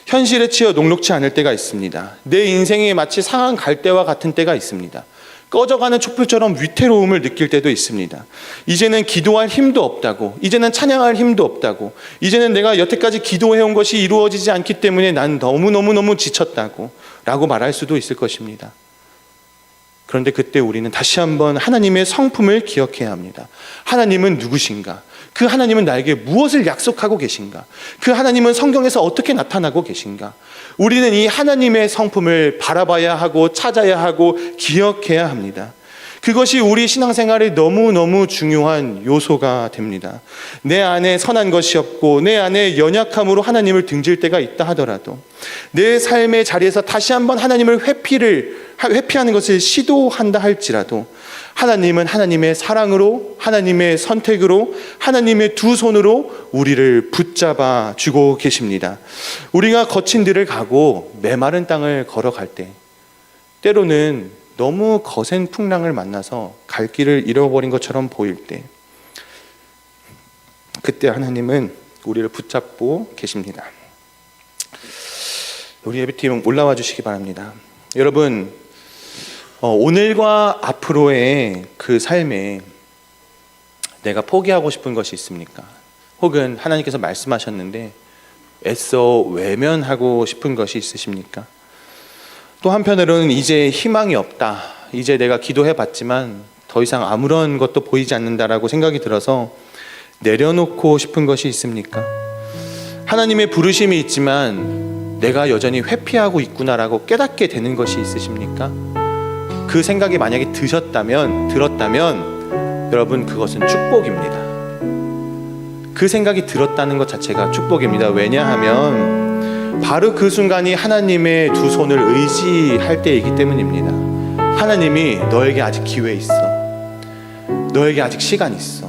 Speaker 1: 현실에 치여 녹록지 않을 때가 있습니다. 내 인생이 마치 상한 갈대와 같은 때가 있습니다. 꺼져가는 촛불처럼 위태로움을 느낄 때도 있습니다. 이제는 기도할 힘도 없다고, 이제는 찬양할 힘도 없다고, 이제는 내가 여태까지 기도해온 것이 이루어지지 않기 때문에 난 너무너무 지쳤다고 라고 말할 수도 있을 것입니다. 그런데 그때 우리는 다시 한번 하나님의 성품을 기억해야 합니다. 하나님은 누구신가? 그 하나님은 나에게 무엇을 약속하고 계신가? 그 하나님은 성경에서 어떻게 나타나고 계신가? 우리는 이 하나님의 성품을 바라봐야 하고 찾아야 하고 기억해야 합니다. 그것이 우리 신앙생활에 너무너무 중요한 요소가 됩니다. 내 안에 선한 것이 없고 내 안에 연약함으로 하나님을 등질 때가 있다 하더라도 내 삶의 자리에서 다시 한번 하나님을 회피하는 것을 시도한다 할지라도 하나님은 하나님의 사랑으로, 하나님의 선택으로, 하나님의 두 손으로 우리를 붙잡아 주고 계십니다. 우리가 거친 들을 가고 메마른 땅을 걸어갈 때 때로는 너무 거센 풍랑을 만나서 갈 길을 잃어버린 것처럼 보일 때 그때 하나님은 우리를 붙잡고 계십니다. 우리 예배팀 올라와 주시기 바랍니다. 여러분, 오늘과 앞으로의 그 삶에 내가 포기하고 싶은 것이 있습니까? 혹은 하나님께서 말씀하셨는데 애써 외면하고 싶은 것이 있으십니까? 또 한편으로는 이제 희망이 없다, 이제 내가 기도해 봤지만 더 이상 아무런 것도 보이지 않는다라고 생각이 들어서 내려놓고 싶은 것이 있습니까? 하나님의 부르심이 있지만 내가 여전히 회피하고 있구나라고 깨닫게 되는 것이 있으십니까? 그 생각이 만약에 들었다면 여러분, 그것은 축복입니다. 그 생각이 들었다는 것 자체가 축복입니다. 왜냐하면 바로 그 순간이 하나님의 두 손을 의지할 때이기 때문입니다. 하나님이 너에게 아직 기회 있어, 너에게 아직 시간 있어,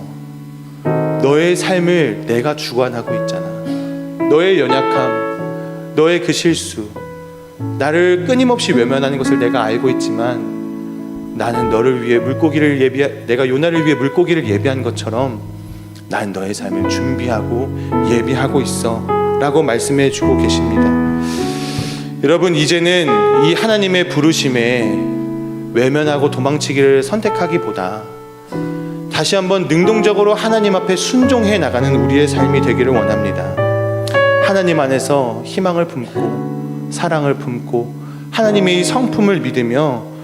Speaker 1: 너의 삶을 내가 주관하고 있잖아. 너의 연약함, 너의 그 실수, 나를 끊임없이 외면하는 것을 내가 알고 있지만 나는 너를 위해 내가 요나를 위해 물고기를 예비한 것처럼 나는 너의 삶을 준비하고 예비하고 있어 라고 말씀해 주고 계십니다. 여러분, 이제는 이 하나님의 부르심에 외면하고 도망치기를 선택하기보다 다시 한번 능동적으로 하나님 앞에 순종해 나가는 우리의 삶이 되기를 원합니다. 하나님 안에서 희망을 품고 사랑을 품고 하나님의 이 성품을 믿으며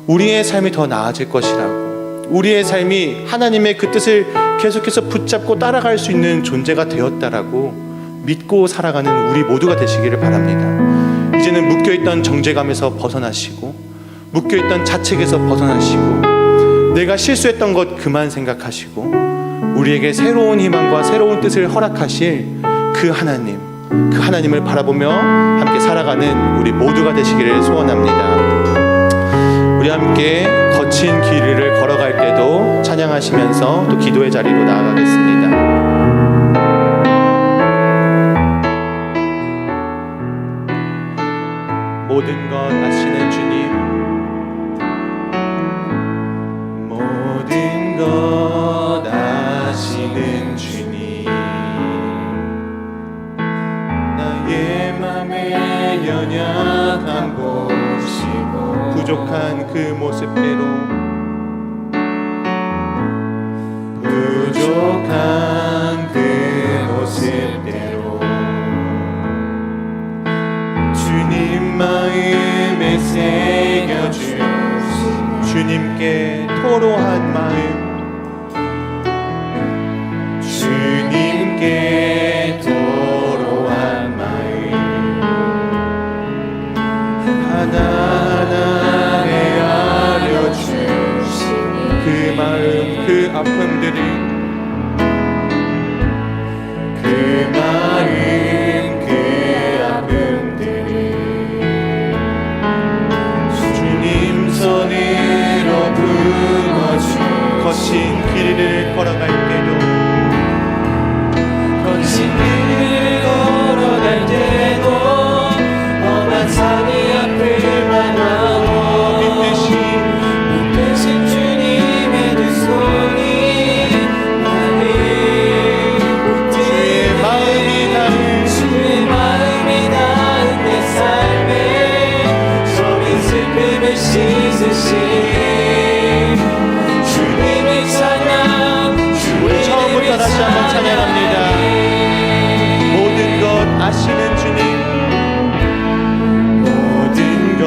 Speaker 1: 우리의 삶이 더 나아질 것이라고, 우리의 삶이 하나님의 그 뜻을 계속해서 붙잡고 따라갈 수 있는 존재가 되었다라고 믿고 살아가는 우리 모두가 되시기를 바랍니다. 이제는 묶여있던 정죄감에서 벗어나시고 묶여있던 자책에서 벗어나시고 내가 실수했던 것 그만 생각하시고 우리에게 새로운 희망과 새로운 뜻을 허락하실 그 하나님을 바라보며 함께 살아가는 우리 모두가 되시기를 소원합니다. 우리 함께 거친 길을 걸어갈 때도 찬양하시면서 또 기도의 자리로 나아가겠습니다. 모든 것 아시는 주님, 모든 것 아시는 주님, 나의 맘의 연약함 보시고 부족한 그 모습대로 주님 마음에 새겨주신 주님께 토로한 마음, 아시는 주님,
Speaker 2: 모든 것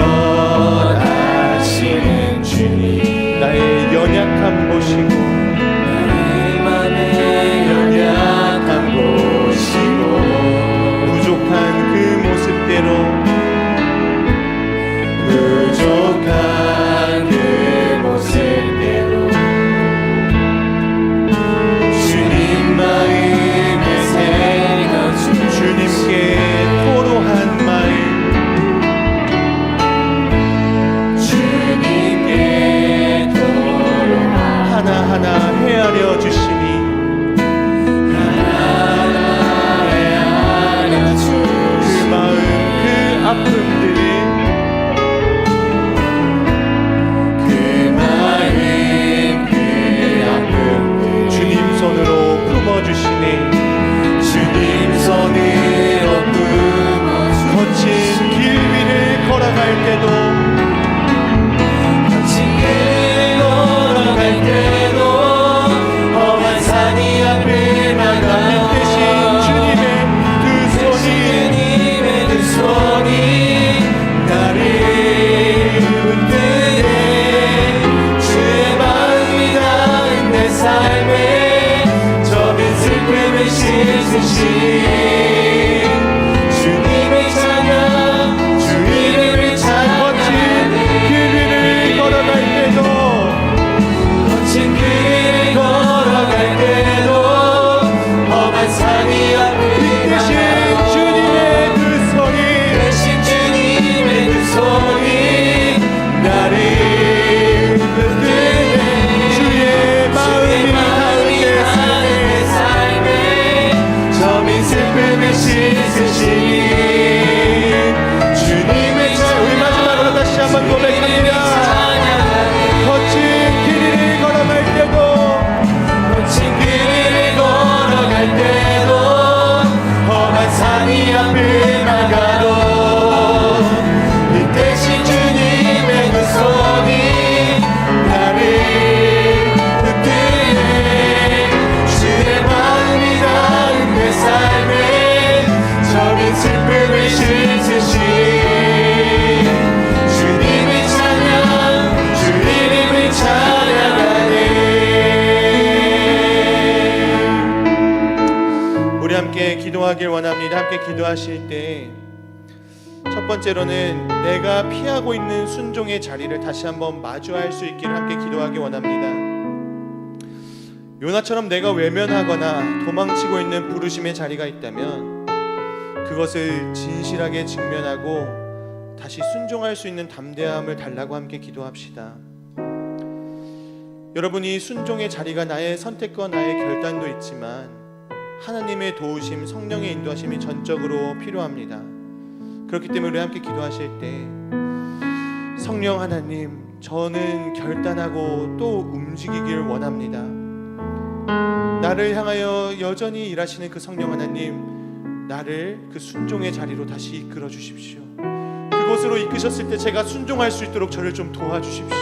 Speaker 2: 아시는 주님,
Speaker 1: 나의 연약함 보시고
Speaker 2: 나의 맘의 연약함 보시고
Speaker 1: 부족한 그 모습대로
Speaker 2: 부족한 그 모습대로 주님 마음을 새겨주시고
Speaker 1: 주님께 토로한 마음
Speaker 2: 주님께 토로한
Speaker 1: 하나하나 헤아려 주시니
Speaker 2: 하나하나 헤아려
Speaker 1: 그
Speaker 2: 주시고
Speaker 1: 마음 그 아픔들이
Speaker 2: 그 마음 그 아픔을
Speaker 1: 주님 손으로 품어주시네.
Speaker 2: 주님 손으로 품어주시고
Speaker 1: 거친 길 위를 걸어갈 때도
Speaker 2: 거친 길 걸어갈 때도 험한 산이 앞을 막아
Speaker 1: 대신 주님의 두 손이
Speaker 2: 주님의 두 손이 나를 붙드네 주의 마음이 닿은 내 삶에 저빈 슬픔을 씻으신 주님의 찬양 주 이름을 찬양하네
Speaker 1: 길 위를 걸어갈 때도
Speaker 2: 거친 길을 걸어갈 때도 험한 산이 앞을
Speaker 1: 대신
Speaker 2: 막아
Speaker 1: 주님의 두 손이
Speaker 2: 대신 주님의 두 손이 나를 붙드네
Speaker 1: 주의 마음이 닿은
Speaker 2: 내 삶에 저민 슬픔을 씻으시니 주님의
Speaker 1: 우리 마지막으로 다시 한번 고백합니다.
Speaker 2: 찬양하네
Speaker 1: 거친 길을 걸어갈 때도
Speaker 2: 거친 길을 걸어갈 때도 험한 산이 앞을 막아도 이 대신 주님의 그 손이 나를 붙드네 주의 마음이 닿은 내 삶에 저민 슬픔을 씻으신 주님의 찬양 주 이름을 찬양하네
Speaker 1: 우리 함께 기도하길 원합니다. 함께 기도하실 때 첫 번째로는 내가 피하고 있는 순종의 자리를 다시 한번 마주할 수 있기를 함께 기도하기 원합니다. 요나처럼 내가 외면하거나 도망치고 있는 부르심의 자리가 있다면 그것을 진실하게 직면하고 다시 순종할 수 있는 담대함을 달라고 함께 기도합시다. 여러분이 순종의 자리가 나의 선택과 나의 결단도 있지만 하나님의 도우심, 성령의 인도하심이 전적으로 필요합니다. 그렇기 때문에 우리 함께 기도하실 때 성령 하나님, 저는 결단하고 또 움직이길 원합니다. 나를 향하여 여전히 일하시는 그 성령 하나님, 나를 그 순종의 자리로 다시 이끌어 주십시오. 그곳으로 이끄셨을 때 제가 순종할 수 있도록 저를 좀 도와주십시오.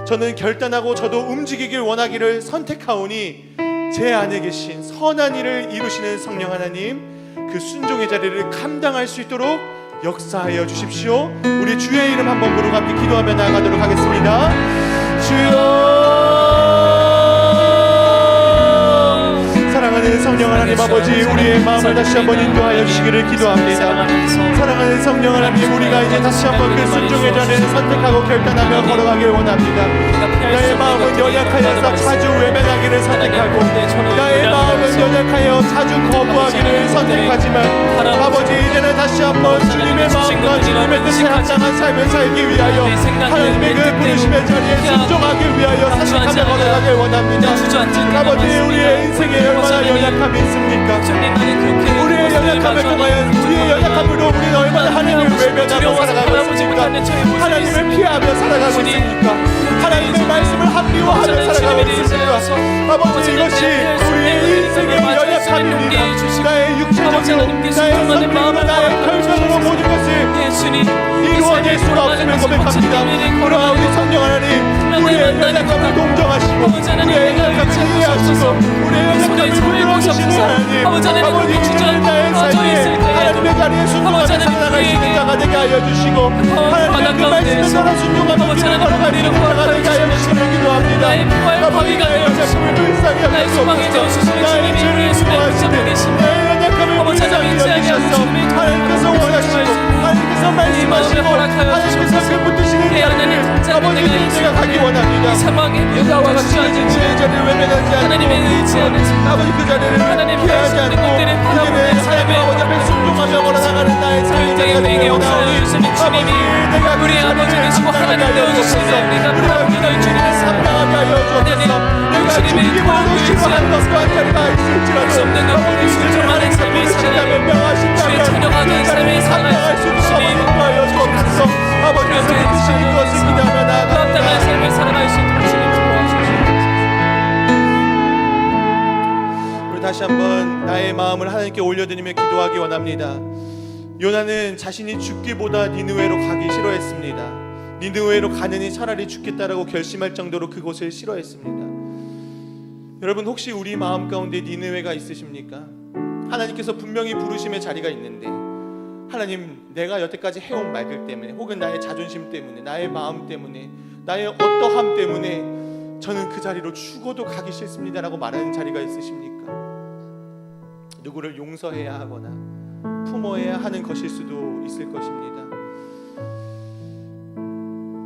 Speaker 1: 저는 결단하고 저도 움직이길 원하기를 선택하오니 제 안에 계신 선한 일을 이루시는 성령 하나님, 그 순종의 자리를 감당할 수 있도록 역사하여 주십시오. 우리 주의 이름 한번 부르고 함께 기도하며 나아가도록 하겠습니다. 주여, 사랑하는 성령 하나님 아버지, 우리의 마음을 다시 한번 인도하여 주시기를 기도합니다. 사랑하는 성령 하나님, 우리가 이제 다시 한번 그 순종의 자리를 선택하고 결단하며 걸어가길 원합니다. 나의 마음은 연약하여서 자주 외면하기를 선택하고, 나의 마음은 연약하여 자주 거부하기를 선택하지만 아버지, 이제는 다시 한번 주님의 마음과 주님의 뜻에 합당한 삶을 살기 위하여 하나님의 그 부르심의 자리에 순종하기 위하여 선택하며 걸어가길 원합니다. 아버지, 우리의 인생에 얼마나 연약함이 있습니까? 우리의 연약함을 통하여 우리의 연약함으로 우리는 얼마나 하나님을 외면하고 살아가고 있습니까? 하나님을 피하며 살아가고 있습니까? 하나님의 말씀을 합리화하며 살아가고 있습니까? 아버지, 이것이 우리의 인생의 연약함입니다. 나의 육체적으로, 나의 성품으로, 나의 결정으로 모든 것을 이루어낼 수가 없음을 고백합니다. 그러나 우리 성령 하나님, 우리의 연약함을 동정하시고 우리의 연약함을 이해하시고 우리의 연약함을
Speaker 2: 도와주시는 하나님, 아버지 하나님 나의 삶에 하나님의 자리에 순종하며 살아갈 수 있는 자가 되게 하여 주시고, 하나님의 그 말씀에 따라 순종하며 길을 걸어갈 수 있는 자가 되게 하여 주시기를 기도합니다. 아버지 나의 연약함을 불쌍히 여기소서. 나의 죄를 수고하시는 나의 연약함을 불쌍히 여기셔서 하나님께서 원하시고 하나님께서 말씀하시고 하나님께서 그 붙드시는 자리를 아버지 내가 가기 원합니다. 유다와 같이 제 자리를 외면하지 않고 아버지 그 자리를 피하지 않고 이제는 하나님 아버지 앞에 순종하며 걸어나가는 나의 삶이 되게 원하오니 아버지 내가 우리 아버지 되시고 하나님 되어주시는 내가 우리 주님의 삶당하게 하여 주옵소서. 내가 죽기보다도 싫어하는 것과 한 자리가 있을지라도 아버지 순종하는 삶이 있으시다면 명하신다면 그 자리를 감당할 수 있는 아버지 하여 주옵소서. 아버지께서 해주시는 것을 기대하며 나아갑니다. 삶을 살아갈 수 있도록 주님 도와주시옵소서. 우리 다시 한번 나의 마음을 하나님께 올려드리며 기도하기 원합니다. 요나는 자신이 죽기보다 니느웨로 가기 싫어했습니다. 니느웨로 가느니 차라리 죽겠다라고 결심할 정도로 그곳을 싫어했습니다. 여러분 혹시 우리 마음 가운데 니느웨가 있으십니까? 하나님께서 분명히 부르심의 자리가 있는데 하나님 내가 여태까지 해온 말들 때문에 혹은 나의 자존심 때문에 나의 마음 때문에 나의 어떠함 때문에 저는 그 자리로 죽어도 가기 싫습니다라고 말하는 자리가 있으십니까? 누구를 용서해야 하거나 품어야 하는 것일 수도 있을 것입니다.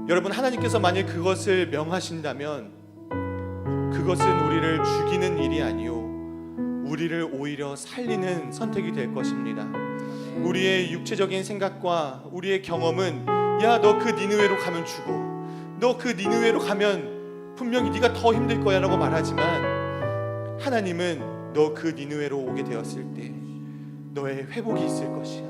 Speaker 2: 여러분 하나님께서 만일 그것을 명하신다면 그것은 우리를 죽이는 일이 아니요 우리를 오히려 살리는 선택이 될 것입니다. 우리의 육체적인 생각과 우리의 경험은 야 너 그 니느웨로 가면 죽어, 너 그 니느웨로 가면 분명히 네가 더 힘들 거야 라고 말하지만 하나님은 너 그 니느웨로 오게 되었을 때 너의 회복이 있을 것이야.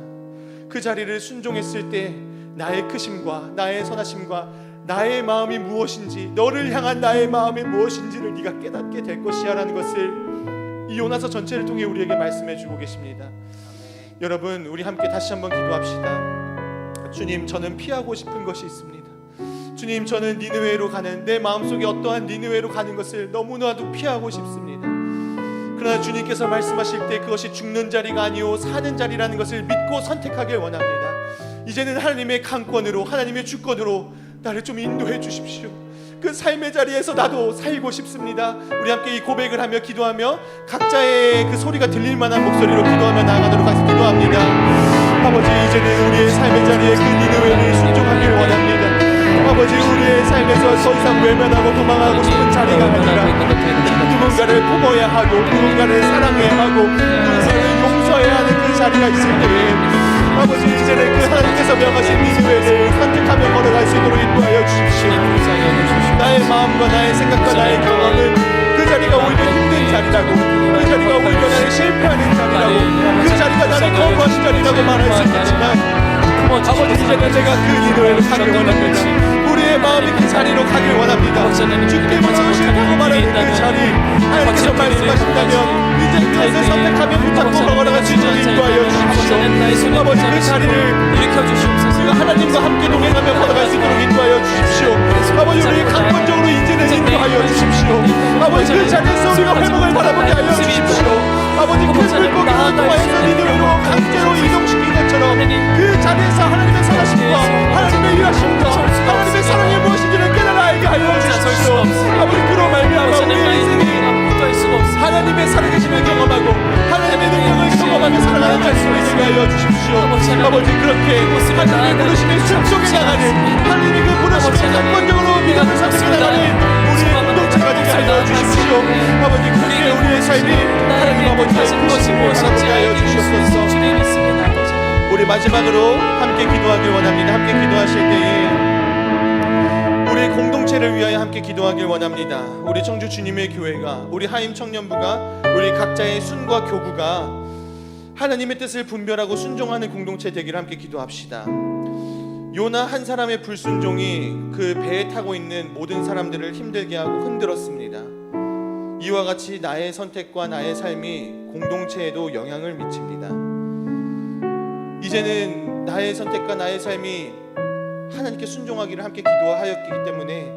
Speaker 2: 그 자리를 순종했을 때 나의 크심과 나의 선하심과 나의 마음이 무엇인지 너를 향한 나의 마음이 무엇인지를 네가 깨닫게 될 것이야 라는 것을 이 요나서 전체를 통해 우리에게 말씀해 주고 계십니다. 여러분 우리 함께 다시 한번 기도합시다. 주님 저는 피하고 싶은 것이 있습니다. 주님 저는 니느웨로 가는 내 마음속에 어떠한 니느웨로 가는 것을 너무나도 피하고 싶습니다. 그러나 주님께서 말씀하실 때 그것이 죽는 자리가 아니오 사는 자리라는 것을 믿고 선택하길 원합니다. 이제는 하나님의 강권으로 하나님의 주권으로 나를 좀 인도해 주십시오. 그 삶의 자리에서 나도 살고 싶습니다. 우리 함께 이 고백을 하며 기도하며 각자의 그 소리가 들릴 만한 목소리로 기도하며 나아가도록 하겠습니다. 기도합니다. 아버지 이제는 우리의 삶의 자리에 그 니느웨를 순종하길 원합니다. 아버지 우리의 삶에서 더 이상 외면하고 도망하고 싶은 자리가 아니라 누군가를 품어야 하고 누군가를 사랑해야 하고 누군가를 용서해야 하는 그 자리가 있을 때에 아버지 이제는 그 하나님께서 명하신 니느웨를 선택하며 걸어갈 수 있도록 인도하여 주십시오. 나의 마음과 나의 생각과 나의 경험은 그 자리가 오히려 힘든 자리라고 그 자리가 오히려 나를 실패하는 자리라고 그 자리가 나를 거부하신 자리라고 말할 수 있지만 아버지 이제는 내가 그 니느웨로 가길 원합니다. 우리의 마음이 그 자리로 가길 원합니다. 죽기보다 싫다고 말하는 그 자리 하나님께서 말씀하신다면 이제 그것을 선택하며 붙잡고 걸어갈 수 있도록 인도하여 주십시오. 아버지 그 자리를 우리가 하나님과 함께 동행하며 걸어갈 수 있도록 인도하여 주십시오. 아버지 우리 강권적으로 이제는 인도하여 주십시오. 아버지 그 자리에서 우리가 회복을 바라보게 하여 주십시오. 아버지 그 물고기로 통하여서 니느웨로 강제로 이동시킨 것처럼 그 자리에서 하나님의 선하심과 하나님의 일하심과 하나님의 사랑이 무엇인지를 깨달아 알게 하여 주십시오. 아버지 그로 말미암아 우리의 인생이 하나님의 살아계심을 경험하고 하나님의 능력을 경험하며 살아가는 말씀을 되게 하여 주십시오. 아버지 그렇게 하나님의 부르심에 순종해 나가는 하나님의 그 부르심에 강권적으로 믿음을 선택해 나가는 우리의 공동체가 되게 하여 주십시오. 아버지 그렇게 우리의 삶이 하나님 아버지의 부르심을 바라보게 하여 주시옵소서. 우리 마지막으로 함께 기도하길 원합니다. 함께 기도하실 때에 우리 공동체를 위하여 함께 기도하길 원합니다. 우리 청주 주님의 교회가 우리 하임 청년부가 우리 각자의 순과 교구가 하나님의 뜻을 분별하고 순종하는 공동체 되기를 함께 기도합시다. 요나 한 사람의 불순종이 그 배에 타고 있는 모든 사람들을 힘들게 하고 흔들었습니다. 이와 같이 나의 선택과 나의 삶이 공동체에도 영향을 미칩니다. 이제는 나의 선택과 나의 삶이 하나님께 순종하기를 함께 기도하였기 때문에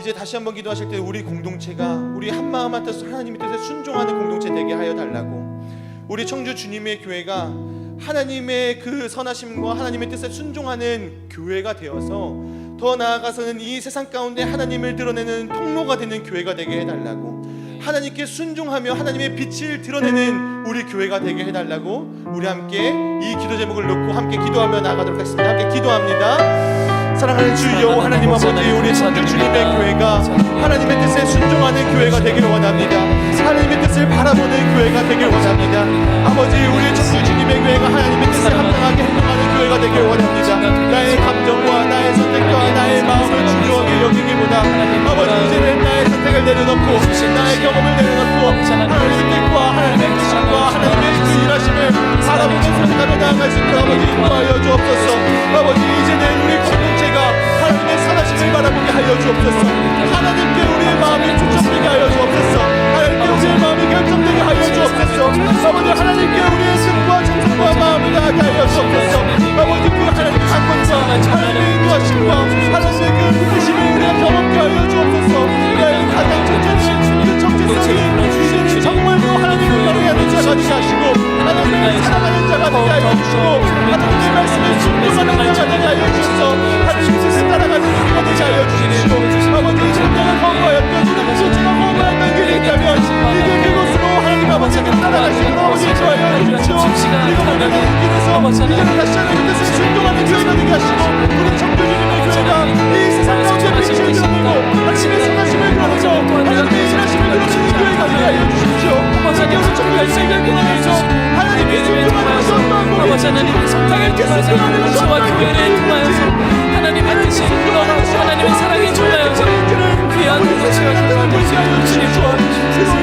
Speaker 2: 이제 다시 한번 기도하실 때 우리 공동체가 우리 한마음 한뜻 하나님의 뜻에 순종하는 공동체 되게 하여 달라고, 우리 청주 주님의 교회가 하나님의 그 선하심과 하나님의 뜻에 순종하는 교회가 되어서 더 나아가서는 이 세상 가운데 하나님을 드러내는 통로가 되는 교회가 되게 해달라고, 하나님께 순종하며 하나님의 빛을 드러내는 우리 교회가 되게 해달라고, 우리 함께 이 기도 제목을 놓고 함께 기도하며 나아가도록 하겠습니다. 함께 기도합니다. 사랑하는 주 여호와 하나님 아버지, 우리 청주 주님의 교회가 하나님의 뜻에 순종하는 교회가 되길 원합니다. 하나님의 뜻을 바라보는 교회가 되길 원합니다. 아버지, 우리 청주 주님의 교회가 하나님의 뜻에 합당하게 행동하는 교회가 되길 원합니다. 나의 감정과 나의 선택과 나의 마음을 중요하게 여기기보다 아버지, 이제는 나의 선택을 내려놓고 나의 경험을 내려놓고 하나님의 뜻과 하나님의 뜻과 하나님의 그 일하심을 바라보며 선택하며 나아갈 수 있도록 아버지 인도하여 주옵소서. 아버지, 이제는 우리 공동체가 하나님의 선하심을 바라보게 하여 주옵소서. 하나님께 우리의 마음이 초점되게 하여 주옵소서. 하나님께 우리의 마음이 결정되게 하여 주옵소서. 아버지, 하나님께 우리의 뜻과 정성과 마음을 다하게 하여 주옵소서. 아버지, 그 하나님의 사건과 하나님의 인도하심과 하나님의 그 부르심을 우리가 경험케 하여 주옵소서. 나의 가장 첫째는 그 정체성이 이제는 정말로 하나님을 따르는 자가 되게 하시고 하나님을 사랑하는 자가 되게 하여 주시고 하나님의 말씀에 순종하는 자가 되게 하여 주셔서 하나님의 뜻을 따라가는 우리가 되게 하여 주십시오. 아버지, 이제 내가 거부하였던 소중한 거부하였던 길이 있다면 이제 그곳으로 하나님 아버지를 따라가시도록 인도하여 주십시오. 그리고 모든 길에서 이제는 다시 하나님의 뜻을 순종하는 교회가 되게 하시고 우리 청주 주님의 교회가 이 세상 가운데 빛을 드러내고 하나님의 선하심을 드러내고 하나님의 신하심을 드러내는 교회가 되게 하여 주십시오. 하나님께서 정말 세계를 통해서 하나님의 순종하는 것이 어떠한 것인지
Speaker 3: 하나님의 성탁을 통해서 저와 교회를 통하여서 하나님의 뜻이 이끌어가고 하나님의 사랑이 전하여서 귀한 공동체가 되어질 수 있도록 주님 도와주시옵소서.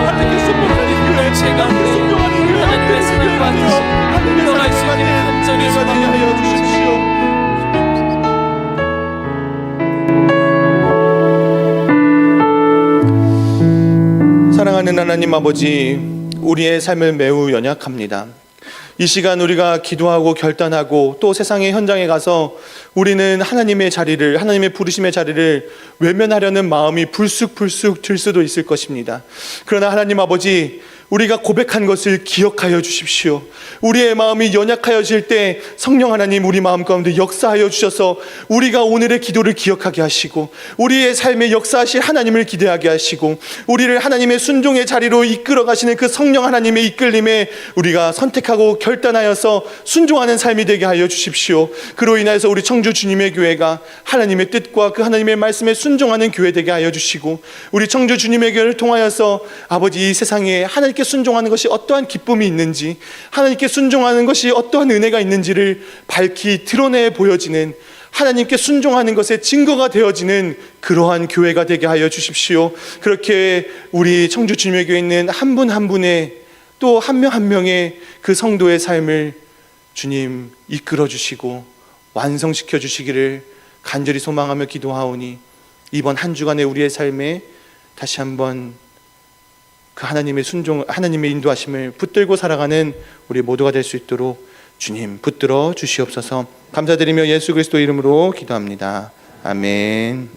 Speaker 2: 하나님께 순종하는 교회,
Speaker 3: 제가 하나님의 사랑과 뜻이 이끌어갈 수 있는 간절히
Speaker 2: 소망하여 주십시오. 사랑하는 하나님 아버지, 우리의 삶은 매우 연약합니다. 이 시간 우리가 기도하고 결단하고 또 세상의 현장에 가서 우리는 하나님의 자리를, 하나님의 부르심의 자리를 외면하려는 마음이 불쑥불쑥 들 수도 있을 것입니다. 그러나 하나님 아버지, 우리가 고백한 것을 기억하여 주십시오. 우리의 마음이 연약하여질 때 성령 하나님 우리 마음 가운데 역사하여 주셔서 우리가 오늘의 기도를 기억하게 하시고 우리의 삶에 역사하실 하나님을 기대하게 하시고 우리를 하나님의 순종의 자리로 이끌어 가시는 그 성령 하나님의 이끌림에 우리가 선택하고 결단하여서 순종하는 삶이 되게 하여 주십시오. 그로 인하여서 우리 청주 주님의 교회가 하나님의 뜻과 그 하나님의 말씀에 순종하는 교회 되게 하여 주시고 우리 청주 주님의 교회를 통하여서 아버지, 이 세상에 하나님께 순종하는 것이 어떠한 기쁨이 있는지, 하나님께 순종하는 것이 어떠한 은혜가 있는지를 밝히 드러내 보여지는, 하나님께 순종하는 것의 증거가 되어지는 그러한 교회가 되게 하여 주십시오. 그렇게 우리 청주 주님의 교회에 있는 한 분 한 분의 또 한 명 한 명의 그 성도의 삶을 주님 이끌어 주시고 완성시켜 주시기를 간절히 소망하며 기도하오니 이번 한 주간의 우리의 삶에 다시 한번 그 하나님의 순종, 하나님의 인도하심을 붙들고 살아가는 우리 모두가 될 수 있도록 주님 붙들어 주시옵소서. 감사드리며 예수 그리스도 이름으로 기도합니다. 아멘.